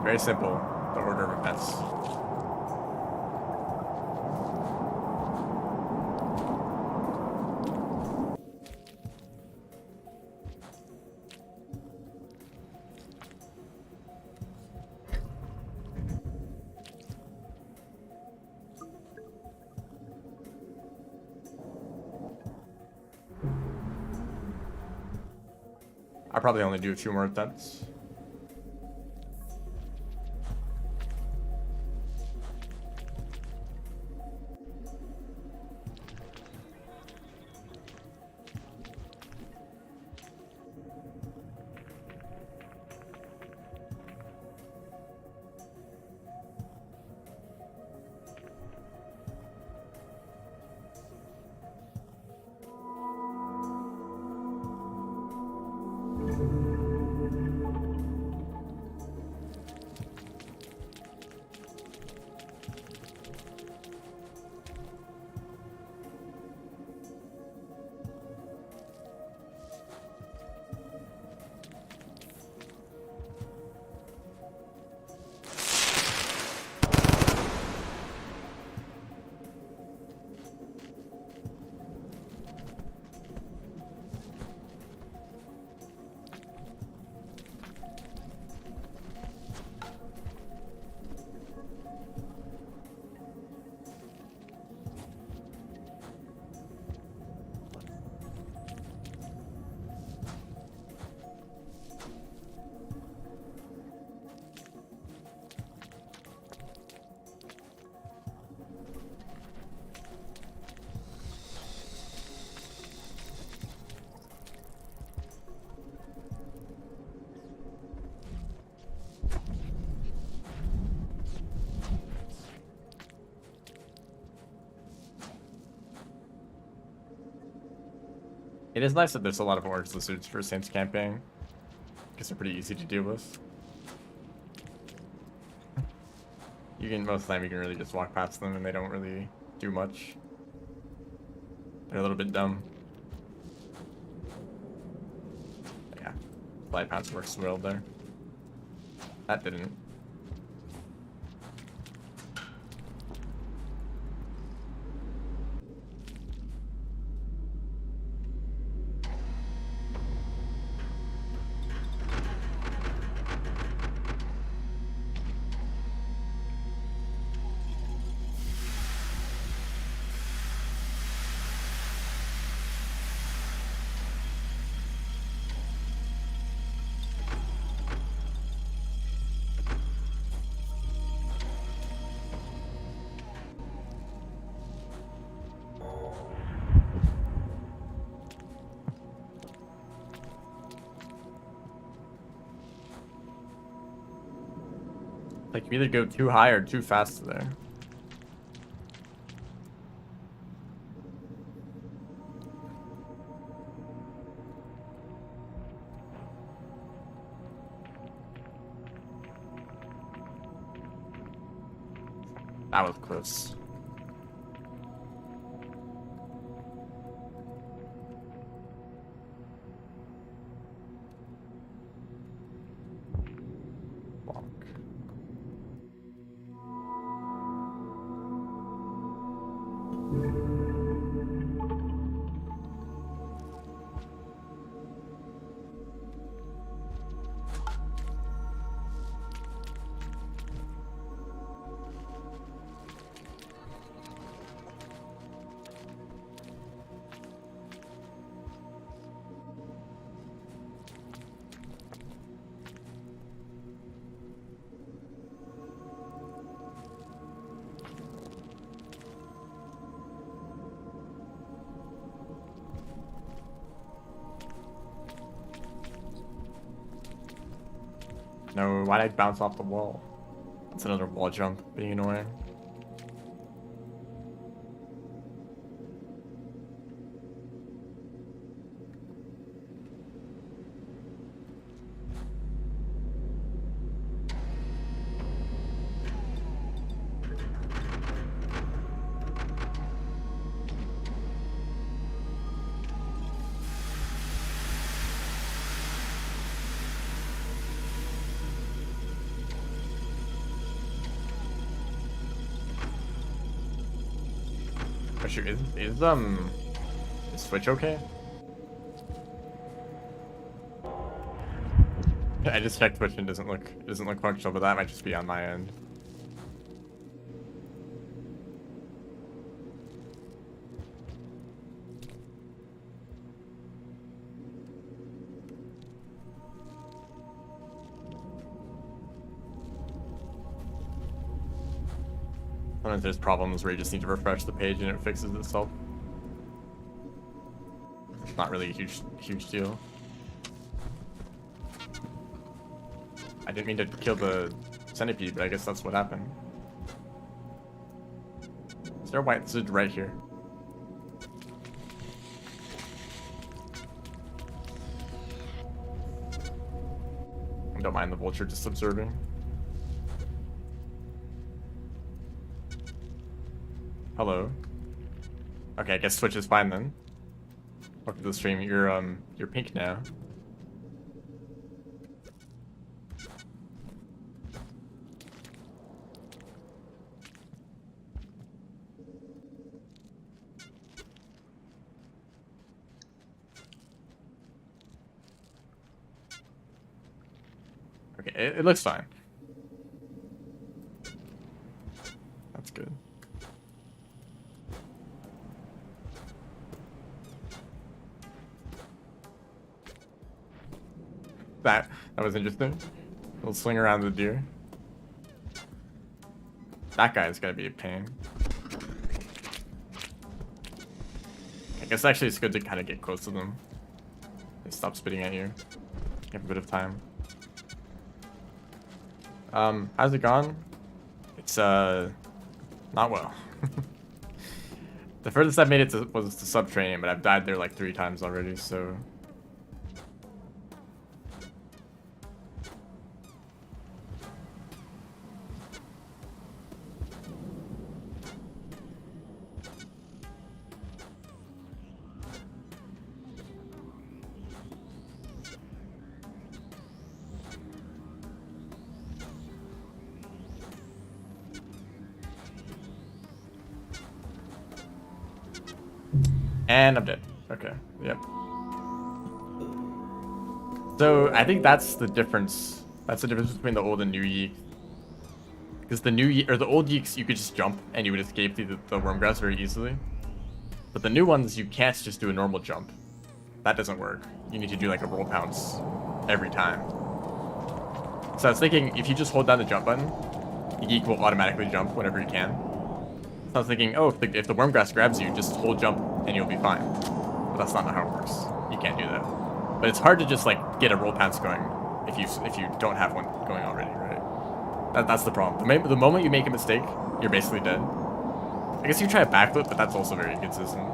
Very simple, the order of events. I'll probably only do a few more attempts. It is nice that there's a lot of orange lizards for Saints camping, because they're pretty easy to deal with. Most of the time you can really just walk past them and they don't really do much. They're a little bit dumb. But yeah, fly pants works well there. That didn't. Like, you either go too high or too fast there. That was close. No, why'd I bounce off the wall? That's another wall jump being annoying. Oh shoot, is Switch okay? I just checked Twitch and it doesn't look functional, but that might just be on my end. Sometimes there's problems where you just need to refresh the page and it fixes itself. It's not really a huge deal. I didn't mean to kill the centipede, but I guess that's what happened. Is there a white lizard right here? I don't mind the vulture just observing. Hello. Okay, I guess Switch is fine then. Welcome to the stream. You're pink now. Okay, it looks fine. That's good. That was interesting. We'll swing around the deer. That guy's gotta be a pain. I guess actually it's good to kind of get close to them. They stop spitting at you. You have a bit of time. How's it gone? It's not well. The furthest I've made it was to subterranean, but I've died there like 3 times already, so. And I'm dead. Okay, yep. So I think that's the difference. That's the difference between the old and new Yeek. Because the new Yeek, or the old Yeeks, you could just jump and you would escape through the wormgrass very easily. But the new ones, you can't just do a normal jump. That doesn't work. You need to do like a roll pounce every time. So I was thinking, if you just hold down the jump button, the Yeek will automatically jump whenever you can. So I was thinking, oh, if the wormgrass grabs you, just hold jump and you'll be fine. But that's not how it works. You can't do that. But it's hard to just like get a roll pounce going if you don't have one going already, right? That's the problem. The moment you make a mistake, you're basically dead. I guess you try a backflip, but that's also very inconsistent.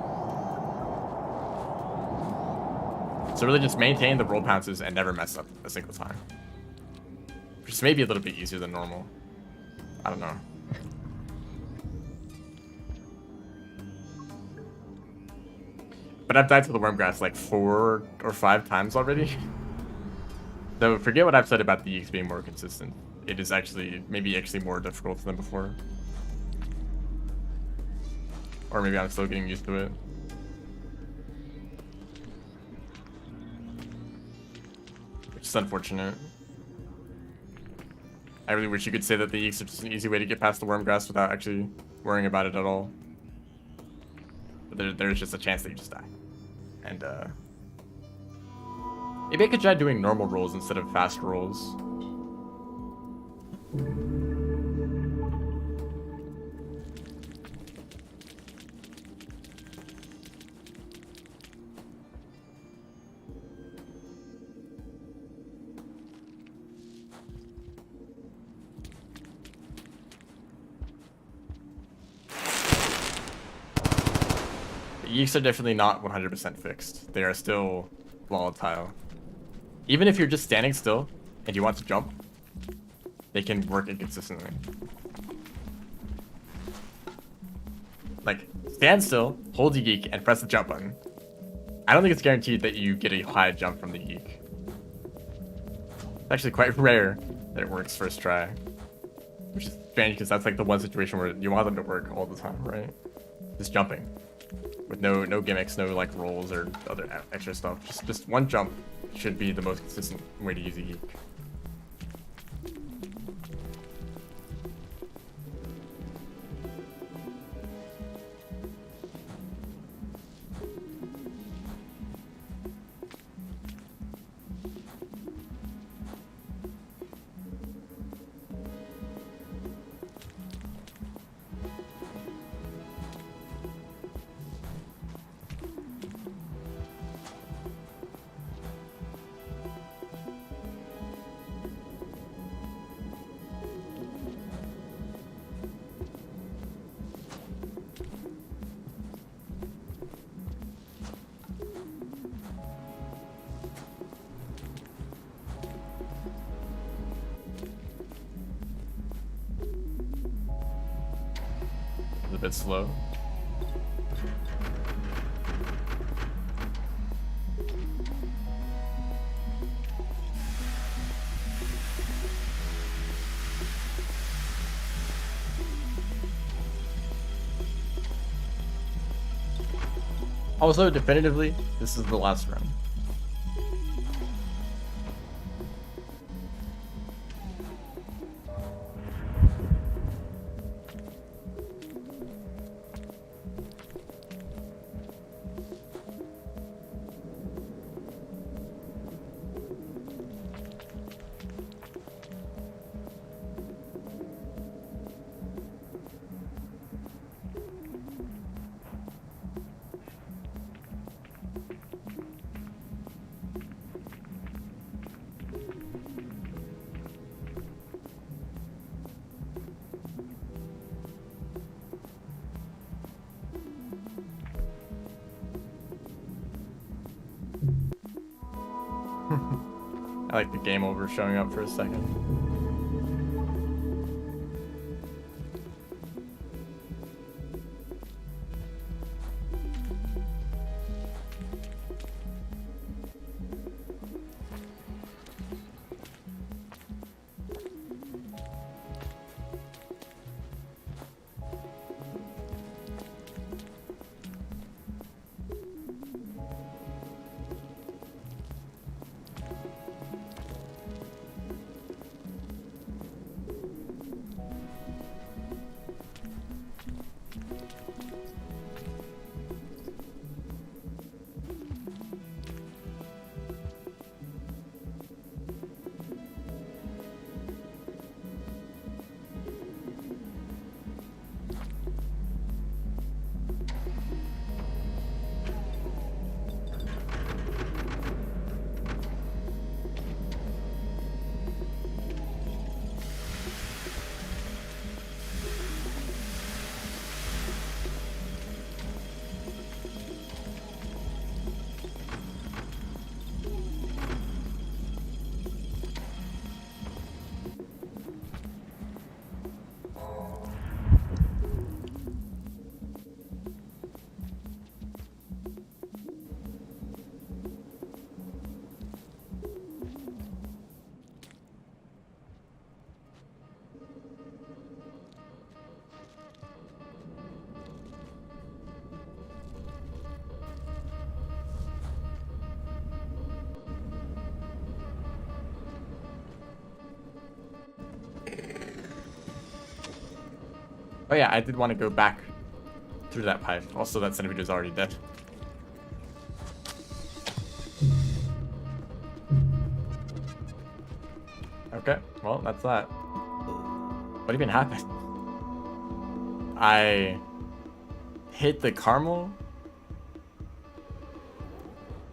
So really just maintain the roll pounces and never mess up a single time. Which is maybe a little bit easier than normal. I don't know. But I've died to the wormgrass like 4 or 5 times already. So forget what I've said about the Yeeks being more consistent. It is actually, maybe actually more difficult than before. Or maybe I'm still getting used to it. Which is unfortunate. I really wish you could say that the Yeeks are just an easy way to get past the wormgrass without actually worrying about it at all. But there's just a chance that you just die. And maybe I could try doing normal rolls instead of fast rolls. Yeeks are definitely not 100% fixed. They are still volatile. Even if you're just standing still and you want to jump, they can work inconsistently. Like, stand still, hold the Yeek, and press the jump button. I don't think it's guaranteed that you get a high jump from the Yeek. It's actually quite rare that it works first try. Which is strange because that's like the one situation where you want them to work all the time, right? just jumping, with no gimmicks, no like rolls or other extra stuff. Just one jump should be the most consistent way to use a geek. A bit slow. Also, definitively, this is the last run. I like the game over showing up for a second. Oh yeah, I did want to go back through that pipe. Also, that centipede is already dead. Okay, well, that's that. What even happened? I hit the caramel?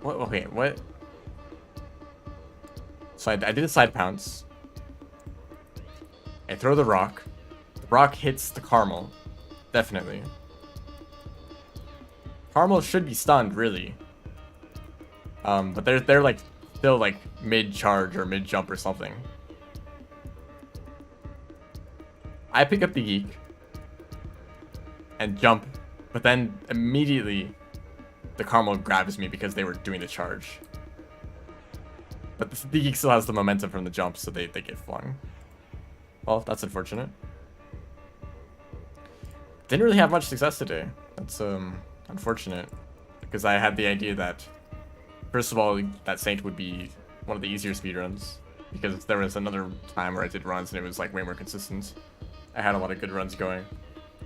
What? Okay, what? So I did a side pounce. I throw the rock. The rock hits the caramel. Definitely. Caramel should be stunned, really. But they're like still like mid charge or mid jump or something. I pick up the geek and jump, but then immediately the caramel grabs me because they were doing the charge. But the geek still has the momentum from the jump, so they get flung. Well, that's unfortunate. Didn't really have much success today. That's unfortunate, because I had the idea that, first of all, that Saint would be one of the easier speedruns, because there was another time where I did runs and it was like way more consistent. I had a lot of good runs going.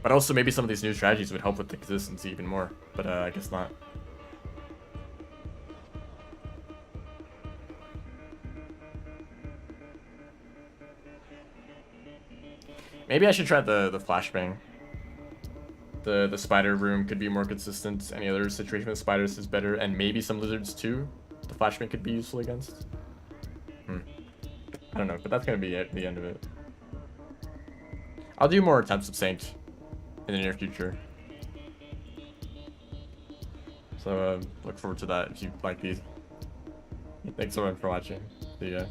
But also maybe some of these new strategies would help with the consistency even more, but I guess not. Maybe I should try the flashbang. The spider room could be more consistent. Any other situation with spiders is better, and maybe some lizards too. The flashbang could be useful against. I don't know, but that's gonna be the end of it. I'll do more attempts of Saint in the near future. So look forward to that if you like these. Thanks so much for watching. See ya.